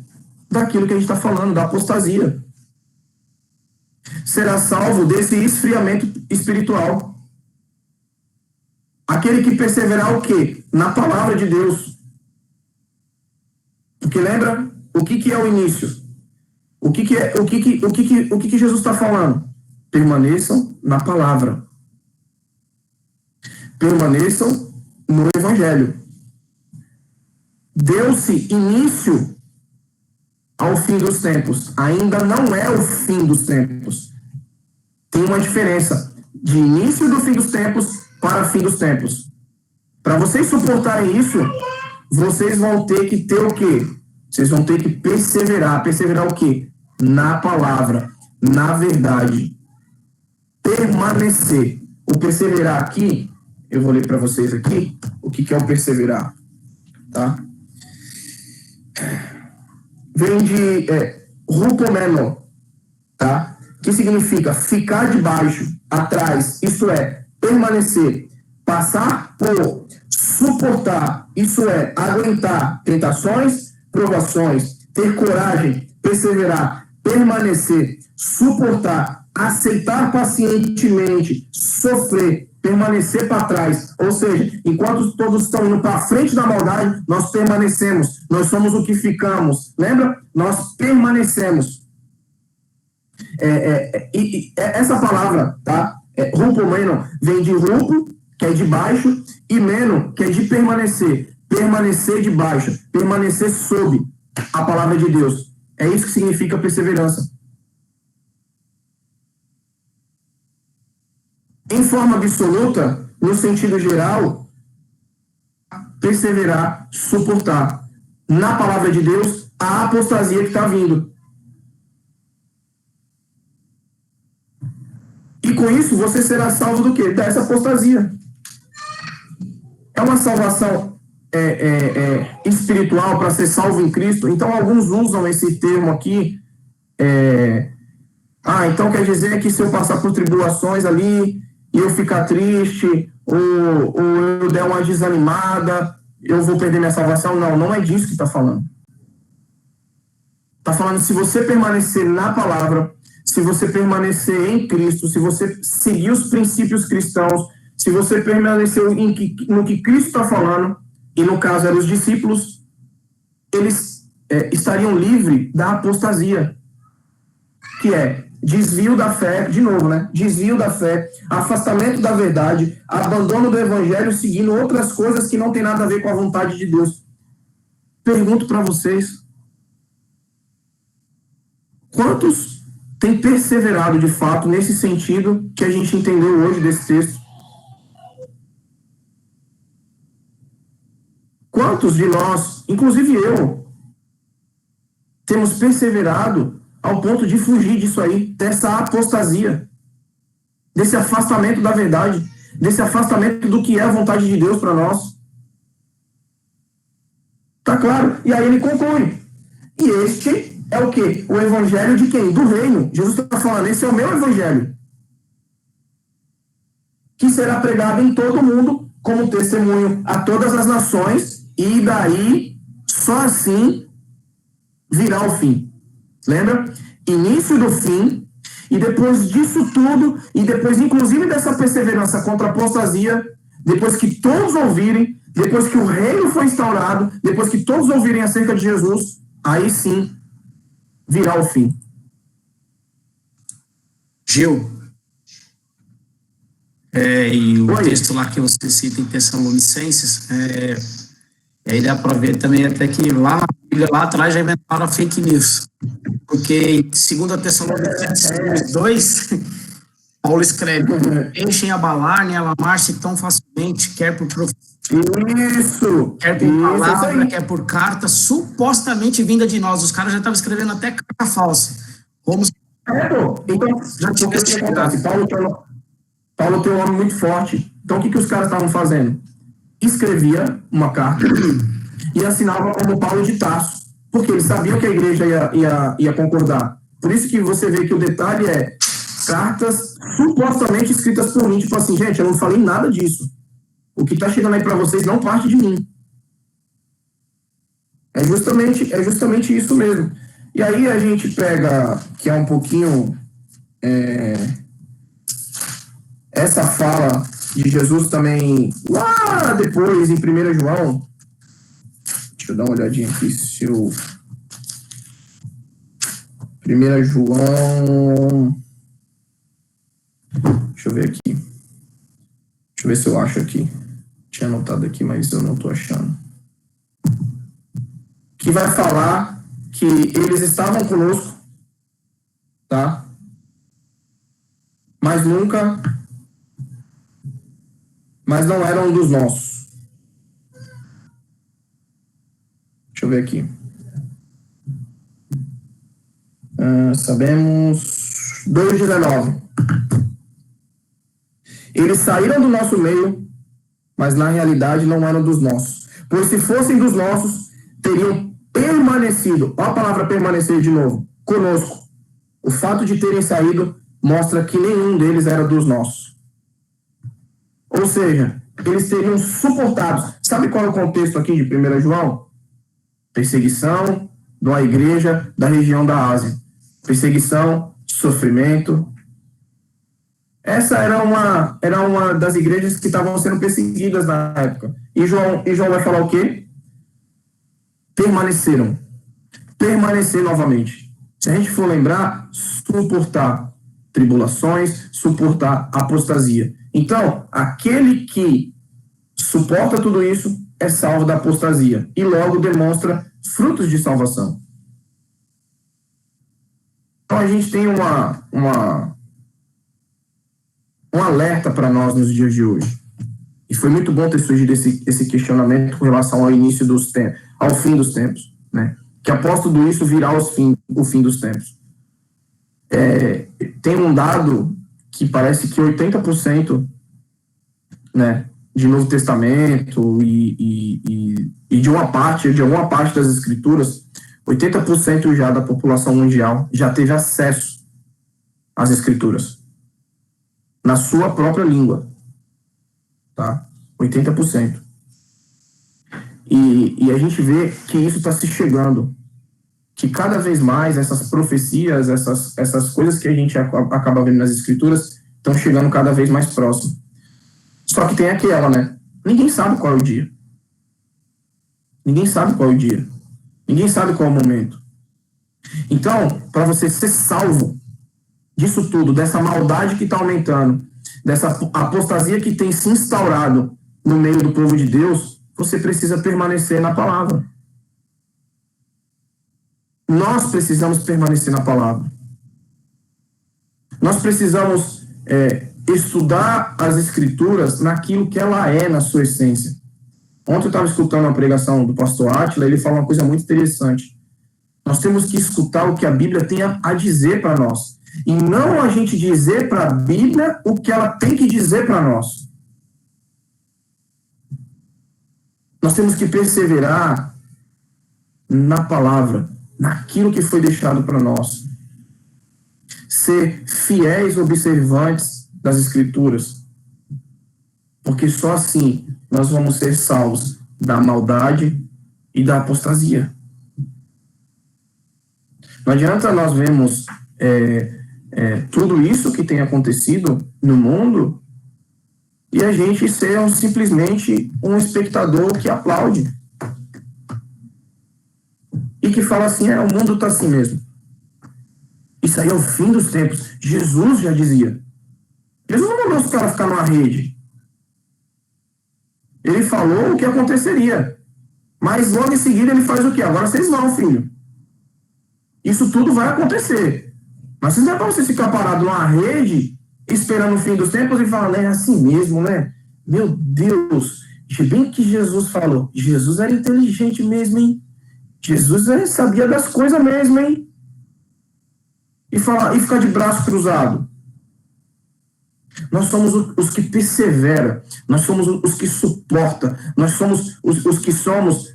Daquilo que a gente está falando, da apostasia. Será salvo desse esfriamento espiritual. Aquele que perseverar o quê? Na palavra de Deus. Porque lembra o que é o início? O que Jesus está falando? Permaneçam na palavra. Permaneçam no Evangelho. Deu-se início ao fim dos tempos. Ainda não é o fim dos tempos. Tem uma diferença de início do fim dos tempos para fim dos tempos. Para vocês suportarem isso, vocês vão ter que ter o quê? Vocês vão ter que perseverar. Perseverar o quê? Na palavra, na verdade. Permanecer. O perseverar aqui, eu vou ler para vocês aqui o que é o perseverar. Tá? Vem de rupomeno, tá? Que significa ficar debaixo, atrás, isso é, permanecer, passar por, suportar, isso é, aguentar tentações, provações, ter coragem, perseverar, permanecer, suportar, aceitar pacientemente, sofrer, permanecer para trás. Ou seja, enquanto todos estão indo para frente da maldade, nós permanecemos. Nós somos o que ficamos. Lembra? Nós permanecemos. Essa palavra, tá? Rupomeno, vem de rupo, que é de baixo, e meno, que é de permanecer. Permanecer de baixo, permanecer sob a palavra de Deus. É isso que significa perseverança. Em forma absoluta, no sentido geral, perseverar, suportar. Na palavra de Deus, a apostasia que está vindo. E com isso, você será salvo do quê? Dessa apostasia. É uma salvação espiritual para ser salvo em Cristo. Então, alguns usam esse termo aqui. Então quer dizer que se eu passar por tribulações ali e eu ficar triste, ou eu der uma desanimada, eu vou perder minha salvação? Não, não é disso que está falando. Está falando se você permanecer na palavra, se você permanecer em Cristo, se você seguir os princípios cristãos, se você permanecer no que Cristo está falando, e no caso eram os discípulos, eles estariam livres da apostasia, que é desvio da fé, de novo, né? Desvio da fé, afastamento da verdade, abandono do evangelho, seguindo outras coisas que não tem nada a ver com a vontade de Deus. Pergunto para vocês, quantos têm perseverado de fato nesse sentido que a gente entendeu hoje desse texto? Quantos de nós, inclusive eu, temos perseverado ao ponto de fugir disso aí, dessa apostasia, desse afastamento da verdade, desse afastamento do que é a vontade de Deus para nós? Tá claro? E aí ele conclui. E este é o quê? O evangelho de quem? Do reino. Jesus está falando, esse é o meu evangelho, que será pregado em todo o mundo como testemunho a todas as nações, e daí, só assim, virá o fim. Lembra? Início do fim, e depois disso tudo, e depois inclusive dessa perseverança contra a apostasia, depois que todos ouvirem, depois que o reino foi instaurado, depois que todos ouvirem acerca de Jesus, aí sim virá o fim.
Gil, e o texto lá que você cita em Tessalonicenses, aí dá para ver também até que lá atrás já inventaram a fake news, porque em 2 Tessalonicenses 2, Paulo escreve: enchem abalar, nem alarmar-se tão facilmente, quer por profecia, quer por palavra, quer por carta, supostamente vinda de nós. Os caras já estavam escrevendo até carta falsa. Como se...
Então,
já tinha chegado.
Paulo tem um nome muito forte. Então, o que os caras estavam fazendo? Escrevia uma carta e assinava como Paulo de Tarso, porque eles sabiam que a igreja ia concordar. Por isso que você vê que o detalhe é cartas supostamente escritas por mim, tipo assim, gente, eu não falei nada disso. O que está chegando aí para vocês não parte de mim. É justamente isso mesmo. E aí a gente pega, que é um pouquinho essa fala de Jesus também, lá depois, em 1 João, deixa eu dar uma olhadinha aqui, se eu... 1 João, deixa eu ver aqui, deixa eu ver se eu acho aqui, tinha anotado aqui, mas eu não estou achando, que vai falar que eles estavam conosco, tá? Mas não eram dos nossos. Deixa eu ver aqui. Sabemos 2:19. Eles saíram do nosso meio, mas na realidade não eram dos nossos. Pois se fossem dos nossos, teriam permanecido, olha a palavra permanecer de novo, conosco. O fato de terem saído mostra que nenhum deles era dos nossos. Ou seja, eles teriam suportado. Sabe qual é o contexto aqui de 1 João? Perseguição de uma igreja da região da Ásia. Perseguição, sofrimento. Essa era uma das igrejas que estavam sendo perseguidas na época. E João vai falar o quê? Permaneceram. Permanecer novamente. Se a gente for lembrar, suportar tribulações, suportar apostasia. Então, aquele que suporta tudo isso é salvo da apostasia e logo demonstra frutos de salvação. Então, a gente tem um alerta para nós nos dias de hoje. E foi muito bom ter surgido esse questionamento com relação ao início dos tempos, ao fim dos tempos, né? Que após tudo isso virá o fim dos tempos. Tem um dado que parece que 80%, né, de Novo Testamento e de alguma parte das Escrituras, 80% já da população mundial já teve acesso às Escrituras na sua própria língua, tá? 80%. E a gente vê que isso está se chegando, que cada vez mais essas profecias, essas coisas que a gente acaba vendo nas Escrituras estão chegando cada vez mais próximo. Só que tem aquela, né? Ninguém sabe qual é o dia. Ninguém sabe qual é o dia. Ninguém sabe qual é o momento. Então, para você ser salvo disso tudo, dessa maldade que está aumentando, dessa apostasia que tem se instaurado no meio do povo de Deus, você precisa permanecer na palavra. Nós precisamos permanecer na palavra. Nós precisamos estudar as Escrituras naquilo que ela é, na sua essência. Ontem eu estava escutando uma pregação do pastor Átila, ele fala uma coisa muito interessante. Nós temos que escutar o que a Bíblia tem a dizer para nós. E não a gente dizer para a Bíblia o que ela tem que dizer para nós. Nós temos que perseverar na palavra, naquilo que foi deixado para nós. Ser fiéis observantes das Escrituras. Porque só assim nós vamos ser salvos da maldade e da apostasia. Não adianta nós vermos tudo isso que tem acontecido no mundo e a gente ser simplesmente um espectador que aplaude. E que fala assim, o mundo está assim mesmo. Isso aí é o fim dos tempos. Jesus já dizia. Jesus não mandou os caras ficar numa rede. Ele falou o que aconteceria. Mas logo em seguida ele faz o quê? Agora vocês vão, filho. Isso tudo vai acontecer. Mas não é para você ficar parado numa rede, esperando o fim dos tempos e falando, é assim mesmo, né? Meu Deus, bem que Jesus falou. Jesus era inteligente mesmo, hein? Jesus sabia das coisas mesmo, hein? E ficar de braço cruzado. Nós somos os que perseveram, nós somos os que suportam, nós somos os que somos,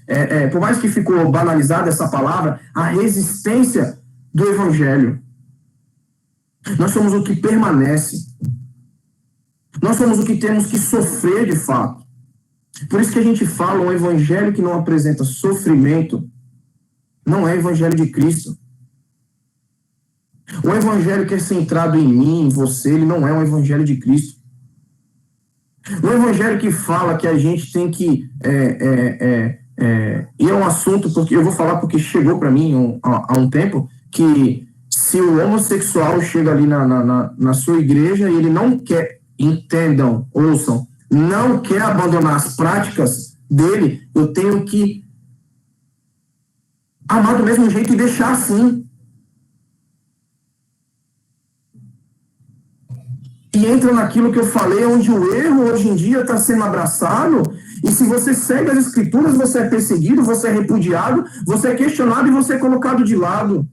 por mais que ficou banalizada essa palavra, a resistência do Evangelho. Nós somos o que permanece. Nós somos o que temos que sofrer de fato. Por isso que a gente fala, um Evangelho que não apresenta sofrimento não é Evangelho de Cristo. O evangelho que é centrado em mim, em você, ele não é um evangelho de Cristo. O evangelho que fala que a gente tem que... e é um assunto, porque eu vou falar porque chegou para mim há um tempo, que se o homossexual chega ali na sua igreja e ele não quer, entendam, ouçam, não quer abandonar as práticas dele, eu tenho que amar do mesmo jeito e deixar assim. E entra naquilo que eu falei, onde o erro hoje em dia está sendo abraçado, e se você segue as escrituras, você é perseguido, você é repudiado, você é questionado e você é colocado de lado.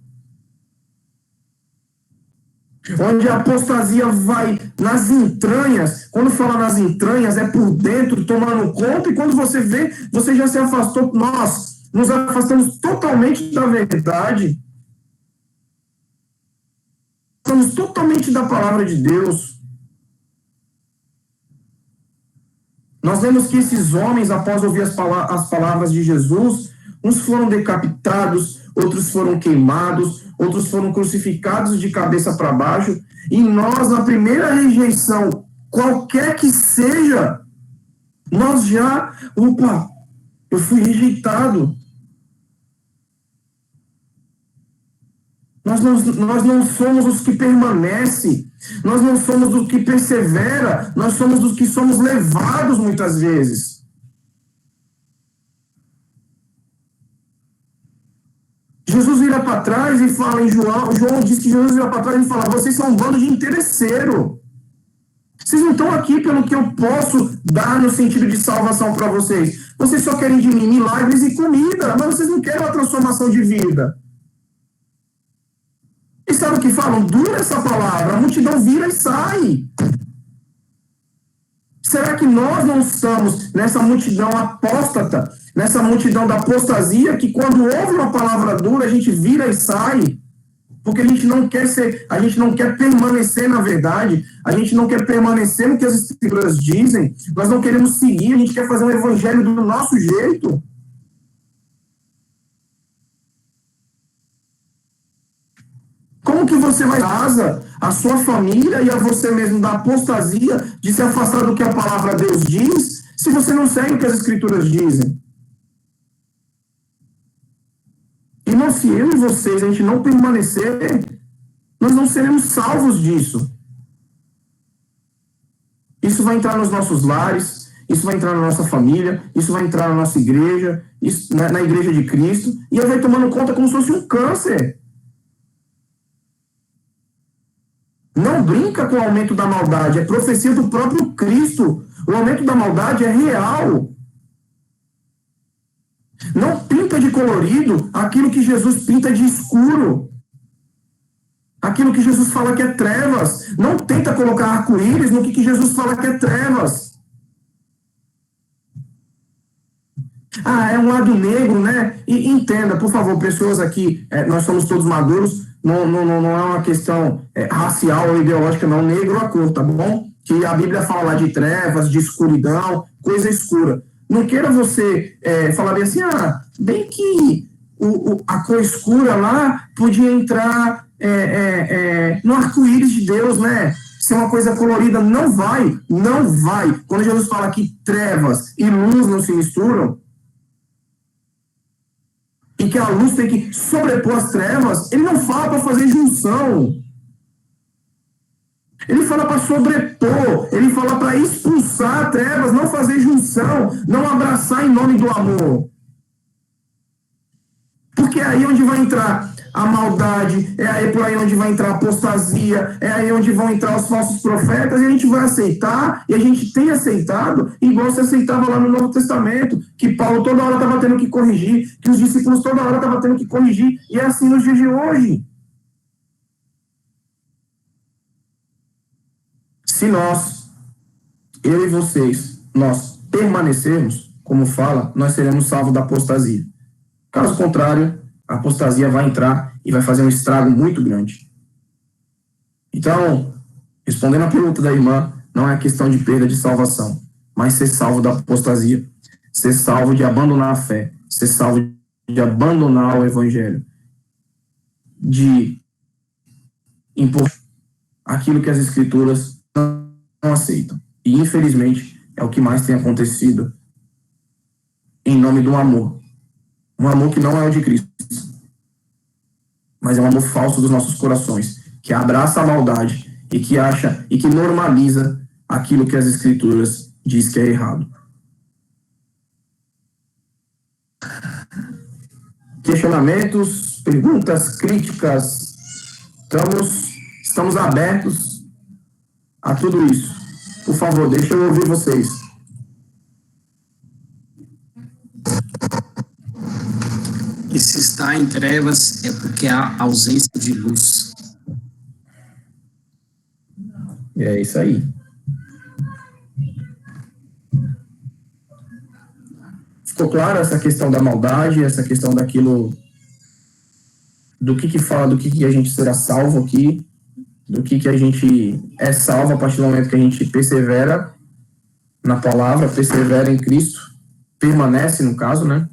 Onde a apostasia vai nas entranhas, quando fala nas entranhas, é por dentro, tomando conta, e quando você vê, você já se afastou, nós nos afastamos totalmente da verdade, estamos totalmente da palavra de Deus. Nós vemos que esses homens, após ouvir as palavras de Jesus, uns foram decapitados, outros foram queimados, outros foram crucificados de cabeça para baixo, e nós, na primeira rejeição, qualquer que seja, nós já, eu fui rejeitado. Nós não somos os que permanecem, nós não somos os que persevera, nós somos os que somos levados muitas vezes. Jesus vira para trás e fala em João diz que Jesus vira para trás e fala, vocês são um bando de interesseiro. Vocês não estão aqui pelo que eu posso dar no sentido de salvação para vocês. Vocês só querem de mim milagres e comida, mas vocês não querem uma transformação de vida. E sabe o que falam? Dura essa palavra, a multidão vira e sai. Será que nós não estamos nessa multidão apóstata, nessa multidão da apostasia, que quando ouve uma palavra dura, a gente vira e sai? Porque a gente não quer permanecer na verdade, a gente não quer permanecer no que as escrituras dizem, nós não queremos seguir, a gente quer fazer um evangelho do nosso jeito. Como que você vai casa a sua família e a você mesmo da apostasia de se afastar do que a palavra de Deus diz, se você não segue o que as escrituras dizem? Irmão, se eu e vocês, a gente não permanecer, nós não seremos salvos disso. Isso vai entrar nos nossos lares, isso vai entrar na nossa família, isso vai entrar na nossa igreja, na igreja de Cristo, e aí vai tomando conta como se fosse um câncer. Não brinca com o aumento da maldade, é profecia do próprio Cristo. O aumento da maldade é real. Não pinta de colorido aquilo que Jesus pinta de escuro. Aquilo que Jesus fala que é trevas. Não tenta colocar arco-íris no que Jesus fala que é trevas. É um lado negro, né? E entenda, por favor, pessoas aqui, nós somos todos maduros. Não é uma questão racial ou ideológica, não. Negro a cor, tá bom? Que a Bíblia fala lá de trevas, de escuridão, coisa escura. Não queira você falar bem assim, bem que a cor escura lá podia entrar no arco-íris de Deus, né? Ser uma coisa colorida. Não vai. Quando Jesus fala que trevas e luz não se misturam, e e que a luz tem que sobrepor as trevas, ele não fala para fazer junção. Ele fala para sobrepor, ele fala para expulsar trevas, não fazer junção, não abraçar em nome do amor. Porque é aí onde vai entrar a maldade, é aí por aí onde vai entrar a apostasia, é aí onde vão entrar os falsos profetas, e a gente vai aceitar, e a gente tem aceitado, igual se aceitava lá no Novo Testamento, que Paulo toda hora estava tendo que corrigir, que os discípulos toda hora estavam tendo que corrigir, e é assim nos dias de hoje. Se nós, eu e vocês, nós permanecermos, como fala, nós seremos salvos da apostasia. Caso contrário, a apostasia vai entrar e vai fazer um estrago muito grande. Então, respondendo a pergunta da irmã, não é questão de perda de salvação, mas ser salvo da apostasia, ser salvo de abandonar a fé, ser salvo de abandonar o evangelho, de impor aquilo que as escrituras não aceitam. E, infelizmente, é o que mais tem acontecido em nome do amor. Um amor que não é o de Cristo, mas é um amor falso dos nossos corações, que abraça a maldade e que acha e que normaliza aquilo que as Escrituras diz que é errado. Questionamentos, perguntas, críticas, estamos abertos a tudo isso. Por favor, deixa eu ouvir vocês.
E se está em trevas é porque há ausência de luz.
É isso aí. Ficou claro essa questão da maldade, essa questão daquilo, do que fala, do que a gente será salvo aqui, do que a gente é salvo a partir do momento que a gente persevera na palavra, persevera em Cristo, permanece no caso, né?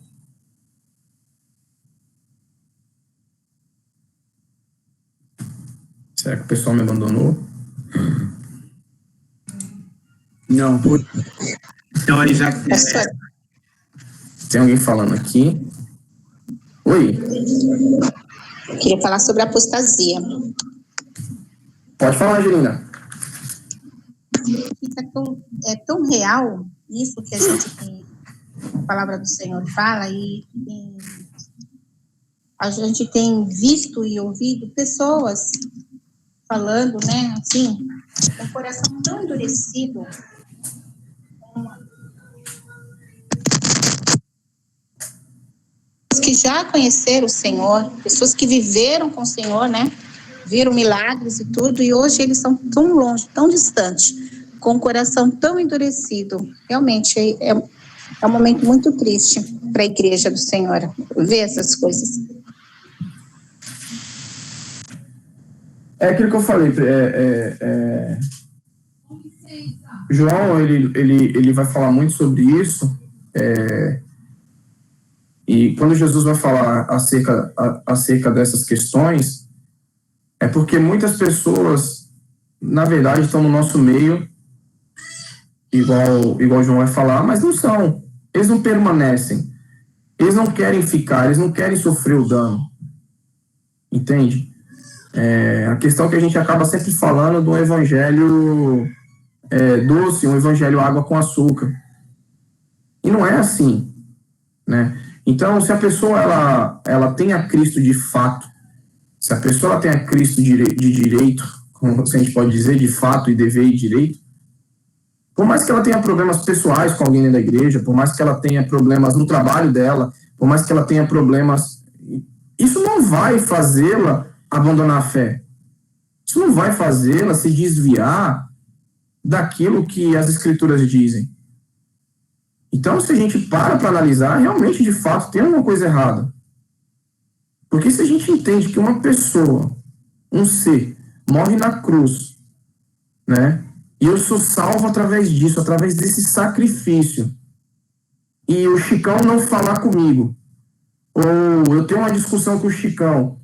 Será que o pessoal me abandonou?
Não, então ele já...
Tem alguém falando aqui? Oi.
Eu queria falar sobre a apostasia.
Pode falar, Angelina.
É tão real isso que a gente tem, a palavra do Senhor fala, e a gente tem visto e ouvido pessoas falando, né, assim, com o coração tão endurecido, que já conheceram o Senhor, pessoas que viveram com o Senhor, né, viram milagres e tudo, e hoje eles são tão longe, tão distantes, com o coração tão endurecido. Realmente é um momento muito triste para a igreja do Senhor ver essas coisas.
É aquilo que eu falei, João, ele vai falar muito sobre isso, e quando Jesus vai falar acerca dessas questões, é porque muitas pessoas, na verdade, estão no nosso meio, igual o João vai falar, mas não são, eles não permanecem, eles não querem ficar, eles não querem sofrer o dano, entende? A questão que a gente acaba sempre falando do evangelho doce, um evangelho água com açúcar. E não é assim, né? Então, se a pessoa ela tem a Cristo de fato, se a pessoa tem a Cristo de direito, como a gente pode dizer, de fato e dever e direito, por mais que ela tenha problemas pessoais com alguém dentro da igreja, por mais que ela tenha problemas no trabalho dela, por mais que ela tenha problemas, isso não vai fazê-la abandonar a fé. Isso não vai fazê-la se desviar daquilo que as escrituras dizem. Então, se a gente para analisar, realmente, de fato, tem alguma coisa errada. Porque se a gente entende que uma pessoa, um ser, morre na cruz, né? E eu sou salvo através disso, através desse sacrifício, e o Chicão não falar comigo, ou eu tenho uma discussão com o Chicão,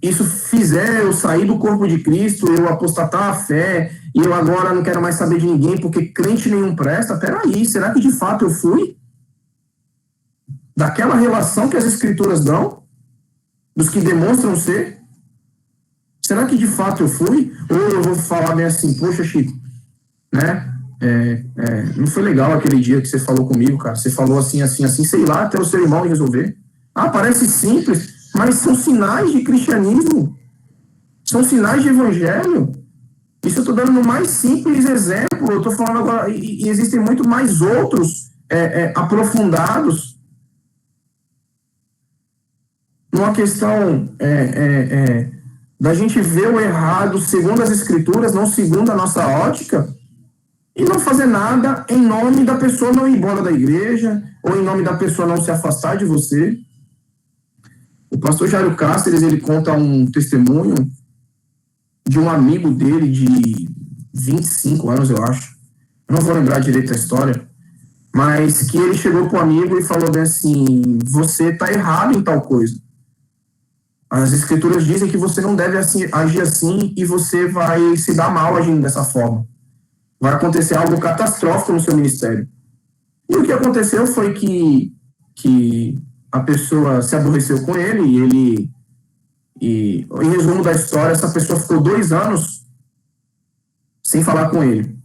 isso fizer eu sair do corpo de Cristo, eu apostatar a fé, e eu agora não quero mais saber de ninguém, porque crente nenhum presta, peraí, será que de fato eu fui? daquela relação que as Escrituras dão, dos que demonstram ser? Será que de fato eu fui? Ou eu vou falar bem assim, poxa, Chico, né? Não foi legal aquele dia que você falou comigo, cara. Você falou assim, sei lá, até o seu irmão resolver. Parece simples, mas são sinais de cristianismo. São sinais de evangelho. Isso eu estou dando no mais simples exemplo. Eu estou falando agora, e existem muito mais outros aprofundados. Numa questão da gente ver o errado segundo as Escrituras, não segundo a nossa ótica, e não fazer nada em nome da pessoa não ir embora da igreja, ou em nome da pessoa não se afastar de você. O pastor Jairo Cáceres, ele conta um testemunho de um amigo dele de 25 anos, eu acho. Eu não vou lembrar direito a história, mas que ele chegou para o amigo e falou bem assim, você está errado em tal coisa. As Escrituras dizem que você não deve agir assim e você vai se dar mal agindo dessa forma. Vai acontecer algo catastrófico no seu ministério. E o que aconteceu foi que a pessoa se aborreceu com ele e em resumo da história, essa pessoa ficou 2 anos sem falar com ele.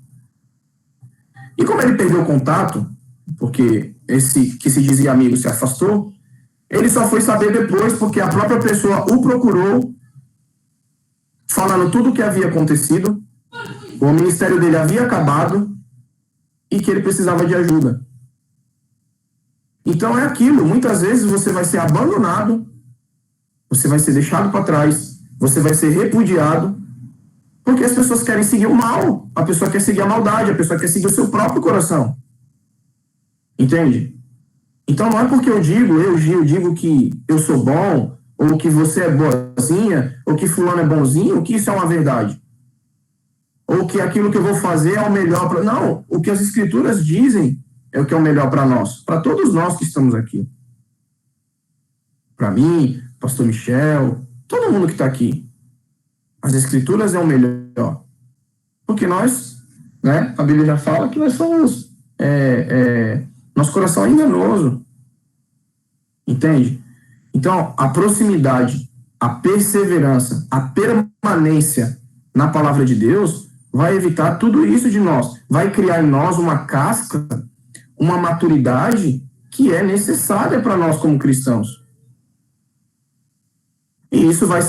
E como ele perdeu o contato, porque esse que se dizia amigo se afastou, ele só foi saber depois porque a própria pessoa o procurou, falando tudo o que havia acontecido, o ministério dele havia acabado e que ele precisava de ajuda. Então é aquilo, muitas vezes você vai ser abandonado, você vai ser deixado para trás, você vai ser repudiado, porque as pessoas querem seguir o mal, a pessoa quer seguir a maldade, a pessoa quer seguir o seu próprio coração. Entende? Então não é porque eu digo que eu sou bom, ou que você é boazinha, ou que fulano é bonzinho, que isso é uma verdade. Ou que aquilo que eu vou fazer é o melhor para... Não, o que as Escrituras dizem é o que é o melhor para nós, para todos nós que estamos aqui. Para mim, pastor Michel, todo mundo que está aqui. As Escrituras é o melhor. Porque nós, né, a Bíblia já fala que nós somos... nosso coração é enganoso. Entende? Então, a proximidade, a perseverança, a permanência na palavra de Deus vai evitar tudo isso de nós. Vai criar em nós uma casca, uma maturidade que é necessária para nós como cristãos. E isso vai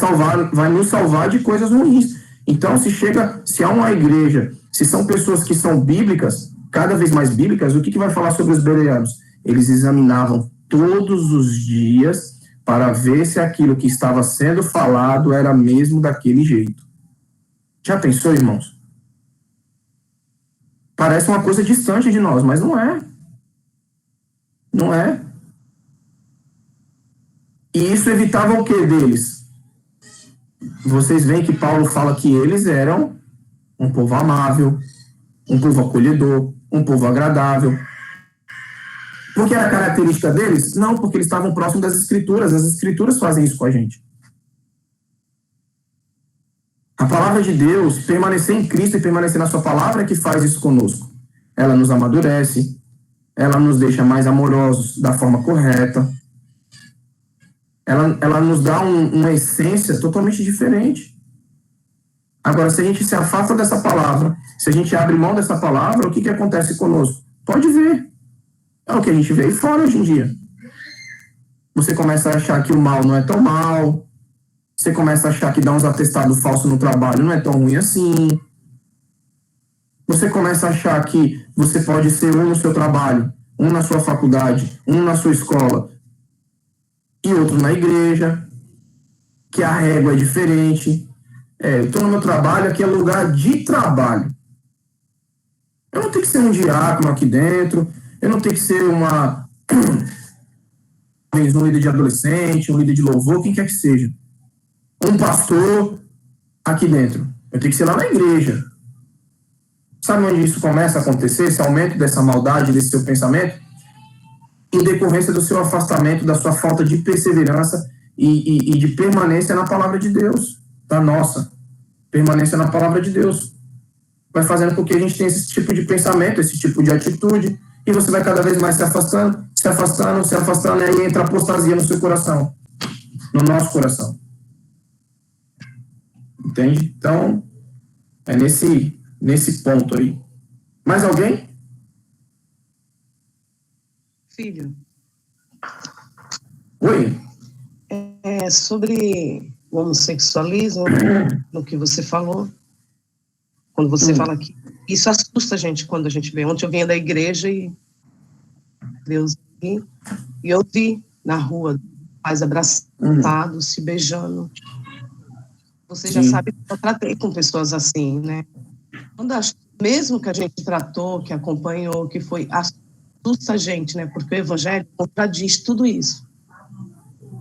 nos salvar de coisas ruins. Então, se há uma igreja, se são pessoas que são bíblicas, cada vez mais bíblicas, o que vai falar sobre os bereanos? Eles examinavam todos os dias para ver se aquilo que estava sendo falado era mesmo daquele jeito. Já pensou, irmãos? Parece uma coisa distante de nós, mas não é. Não é. E isso evitava o que deles? Vocês veem que Paulo fala que eles eram um povo amável, um povo acolhedor, um povo agradável. Por que era a característica deles? Não, porque eles estavam próximos das Escrituras. As Escrituras fazem isso com a gente. A palavra de Deus, permanecer em Cristo e permanecer na sua palavra é que faz isso conosco. Ela nos amadurece, ela nos deixa mais amorosos da forma correta, ela nos dá uma essência totalmente diferente. Agora, se a gente se afasta dessa palavra, se a gente abre mão dessa palavra, o que acontece conosco? Pode ver. É o que a gente vê aí fora hoje em dia. Você começa a achar que o mal não é tão mal, você começa a achar que dar uns atestados falsos no trabalho não é tão ruim assim. Você começa a achar que você pode ser um no seu trabalho, um na sua faculdade, um na sua escola e outro na igreja, que a régua é diferente. Eu estou no meu trabalho, aqui é lugar de trabalho. Eu não tenho que ser um diácono aqui dentro, eu não tenho que ser um líder de adolescente, um líder de louvor, quem quer que seja. Um pastor aqui dentro. Eu tenho que ser lá na igreja. Sabe onde isso começa a acontecer? Esse aumento dessa maldade, desse seu pensamento? Em decorrência do seu afastamento, da sua falta de perseverança e de permanência na palavra de Deus. Da nossa permanência na palavra de Deus. Vai fazendo com que a gente tenha esse tipo de pensamento, esse tipo de atitude, e você vai cada vez mais se se afastando, e aí entra apostasia no seu coração, no nosso coração. Entende? Então, é nesse ponto aí. Mais alguém?
Filho.
Oi.
Sobre o homossexualismo, no que você falou, quando você fala que isso assusta a gente quando a gente vê. Ontem eu vinha da igreja e Deus, e eu vi na rua pais abraçados, se beijando. Você já sabe que eu tratei com pessoas assim, né? Mesmo que a gente tratou, que acompanhou, que foi, assusta a gente, né? Porque o evangelho contradiz tudo isso.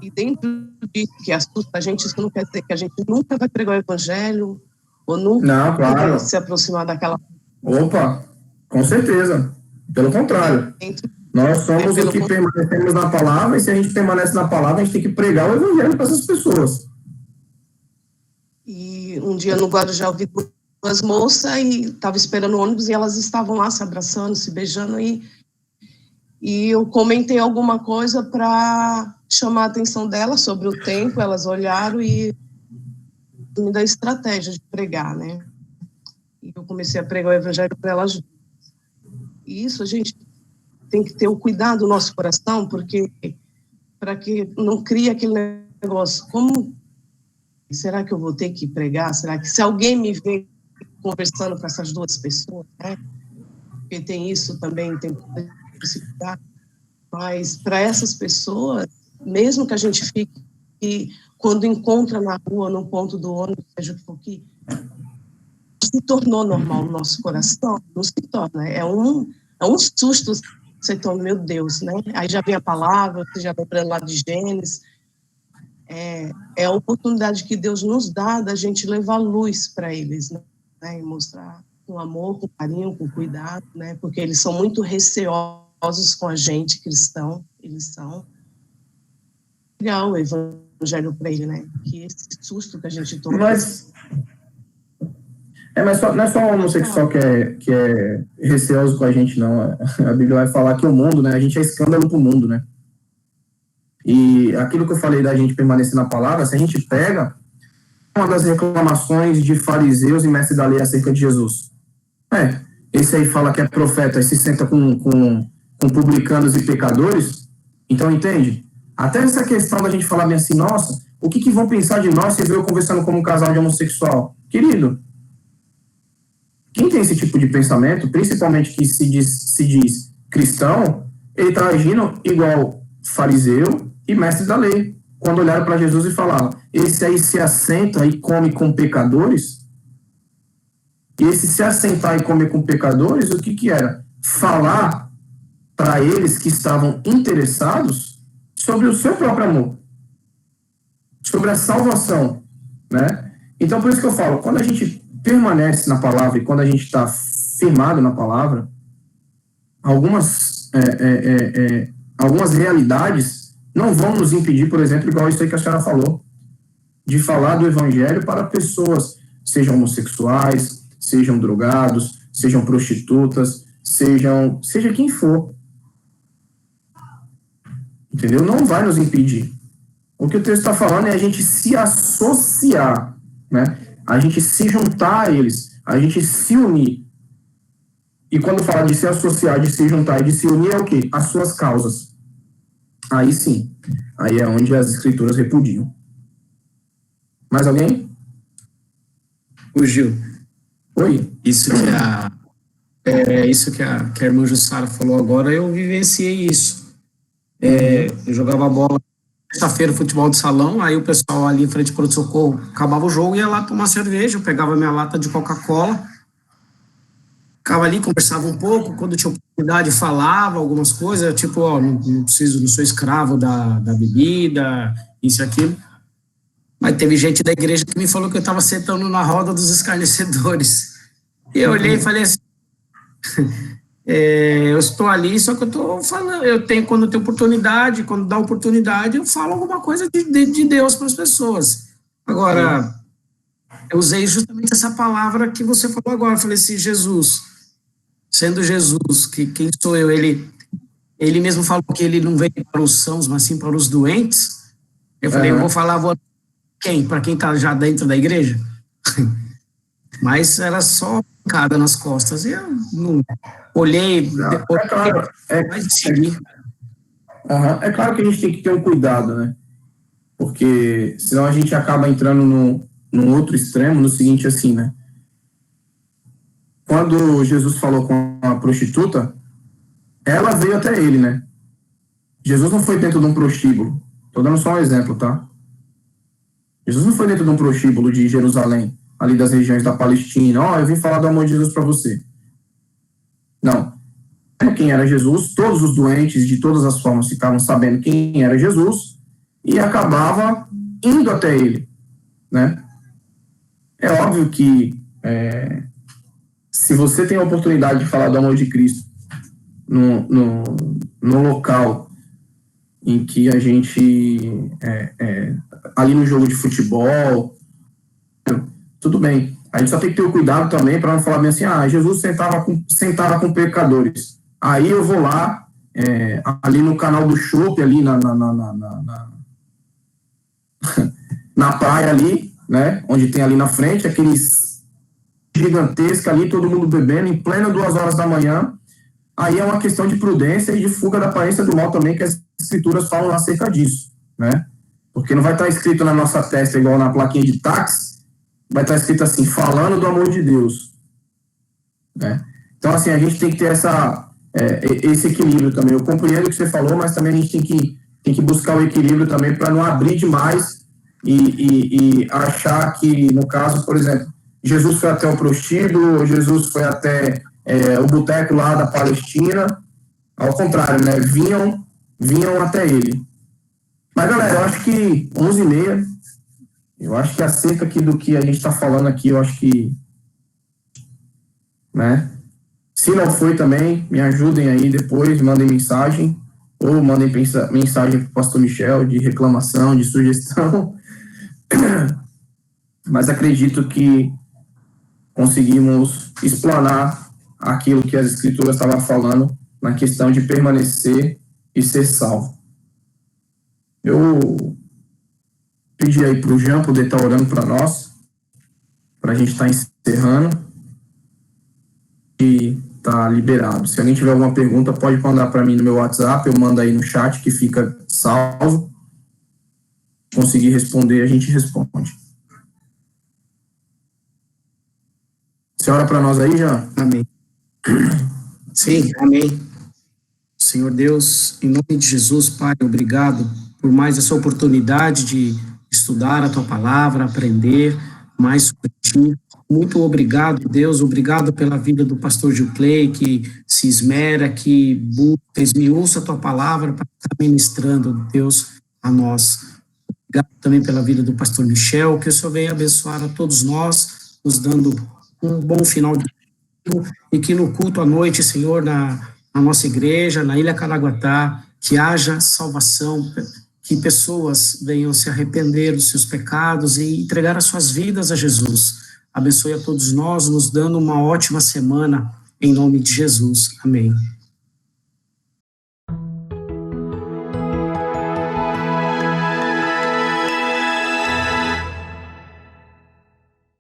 E dentro disso que assusta a gente, isso não quer dizer que a gente nunca vai pregar o evangelho ou nunca vai se aproximar daquela...
Opa, com certeza. Pelo contrário. Nós somos o que permanecemos na palavra, e se a gente permanece na palavra, a gente tem que pregar o evangelho para essas pessoas.
E um dia no Guarujá eu vi duas moças e estava esperando o ônibus e elas estavam lá se abraçando, se beijando, e eu comentei alguma coisa para chamar a atenção delas sobre o tempo. Elas olharam e me deu estratégia de pregar, né? E eu comecei a pregar o evangelho para elas. E isso a gente tem que ter o cuidado do nosso coração, porque para que não crie aquele negócio, como será que eu vou ter que pregar? Será que se alguém me vê conversando com essas duas pessoas, né? Porque tem isso também, tem que se cuidar. Mas para essas pessoas, mesmo que a gente fique, quando encontra na rua, no ponto do ônibus, seja o que for, que se tornou normal no nosso coração, não se torna. É um susto, você toma, meu Deus, né? Aí já vem a palavra, você já vai para lá de Gênesis. É a oportunidade que Deus nos dá da gente levar luz para eles, né? E mostrar com amor, com carinho, com cuidado, né? Porque eles são muito receosos com a gente, cristão, eles são. Legal o evangelho para ele, né? Que esse susto que a gente toma...
Mas não é só o homossexual que é receoso com a gente, não. A Bíblia vai falar que o mundo, né? A gente é escândalo para o mundo, né? E aquilo que eu falei da gente permanecer na palavra, se a gente pega uma das reclamações de fariseus e mestres da lei acerca de Jesus. Esse aí fala que é profeta e se senta com publicanos e pecadores. Então, entende? Até essa questão da gente falar bem assim, nossa, o que vão pensar de nós se ver eu conversando como um casal de homossexual? Querido, quem tem esse tipo de pensamento, principalmente que se diz cristão, ele está agindo igual fariseu e mestre da lei. Quando olharam para Jesus e falaram, esse aí se assenta e come com pecadores? E esse se assentar e comer com pecadores, o que era? Falar para eles que estavam interessados sobre o seu próprio amor, sobre a salvação, né? Então, por isso que eu falo, quando a gente permanece na palavra e quando a gente está firmado na palavra, algumas realidades não vão nos impedir, por exemplo, igual isso aí que a senhora falou, de falar do evangelho para pessoas, sejam homossexuais, sejam drogados, sejam prostitutas, seja quem for. Entendeu? Não vai nos impedir. O que o texto está falando é a gente se associar, né? A gente se juntar a eles, a gente se unir. E quando fala de se associar, de se juntar e de se unir, é o quê? As suas causas. Aí sim, aí é onde as escrituras repudiam. Mais alguém?
O Gil.
Oi.
Isso que a irmã Jussara falou agora, eu vivenciei isso. Eu jogava bola sexta-feira, futebol de salão, aí o pessoal ali em frente ao pronto-socorro acabava o jogo, ia lá tomar cerveja, eu pegava minha lata de Coca-Cola, ficava ali, conversava um pouco, quando tinha oportunidade falava algumas coisas, tipo, não sou escravo da bebida, isso e aquilo. Mas teve gente da igreja que me falou que eu estava sentando na roda dos escarnecedores. E eu olhei e falei assim, eu estou ali, só que eu estou falando, quando tem oportunidade, quando dá oportunidade, eu falo alguma coisa de Deus para as pessoas. Agora, eu usei justamente essa palavra que você falou agora, eu falei assim, Jesus, sendo Jesus, quem sou eu? Ele ele mesmo falou que ele não veio para os sãos, mas sim para os doentes. Eu falei, eu vou falar, para quem está já dentro da igreja? Mas era só pancada nas costas. E eu não olhei,
É claro, é claro que a gente tem que ter um cuidado, né? Porque senão a gente acaba entrando num outro extremo, no seguinte assim, né? Quando Jesus falou com a prostituta, ela veio até ele, né? Jesus não foi dentro de um prostíbulo. Estou dando só um exemplo, tá? Jesus não foi dentro de um prostíbulo de Jerusalém, ali das regiões da Palestina. Eu vim falar do amor de Jesus para você. Não. Quem era Jesus, todos os doentes, de todas as formas, ficavam sabendo quem era Jesus e acabava indo até ele, né? É óbvio que se você tem a oportunidade de falar do amor de Cristo no local em que a gente ali no jogo de futebol, tudo bem. A gente só tem que ter o cuidado também para não falar bem assim, Jesus sentava com pecadores. Aí eu vou lá, ali no canal do Chopp, ali na praia ali, né, onde tem ali na frente, aqueles gigantescos ali, todo mundo bebendo, em plena 2 horas da manhã. Aí é uma questão de prudência e de fuga da aparência do mal também, que as escrituras falam acerca disso, né? Porque não vai estar escrito na nossa testa, igual na plaquinha de táxi, vai estar escrito assim, falando do amor de Deus, né? Então, assim, a gente tem que ter esse equilíbrio também. Eu compreendo o que você falou, mas também a gente tem que buscar o equilíbrio também para não abrir demais e achar que, no caso, por exemplo, Jesus foi até o prostíbulo, Jesus foi até o boteco lá da Palestina. Ao contrário, né? Vinham até ele. Mas, galera, eu acho que 11h30, eu acho que acerca aqui do que a gente está falando aqui, eu acho que, né? Se não foi também, me ajudem aí depois, mandem mensagem, ou mandem mensagem para o pastor Michel de reclamação, de sugestão. Mas acredito que conseguimos explanar aquilo que as escrituras estavam falando na questão de permanecer e ser salvo. Eu pedi aí para o Jean poder estar orando para nós, para a gente estar encerrando, e tá liberado. Se alguém tiver alguma pergunta, pode mandar para mim no meu WhatsApp, eu mando aí no chat que fica salvo. Conseguir responder, a gente responde. Você ora para nós aí, Jean?
Amém. Sim, amém. Senhor Deus, em nome de Jesus, Pai, obrigado por mais essa oportunidade de estudar a Tua palavra, aprender mais sobre Ti. Muito obrigado, Deus, obrigado pela vida do pastor Gilclay, que se esmera, que busca, esmiuça a Tua palavra para estar ministrando, Deus, a nós. Obrigado também pela vida do pastor Michel, que o Senhor venha abençoar a todos nós, nos dando um bom final de dia, e que no culto à noite, Senhor, na nossa igreja, na Ilha Caraguatá, que haja salvação, que pessoas venham se arrepender dos seus pecados e entregar as suas vidas a Jesus. Abençoe a todos nós, nos dando uma ótima semana, em nome de Jesus. Amém.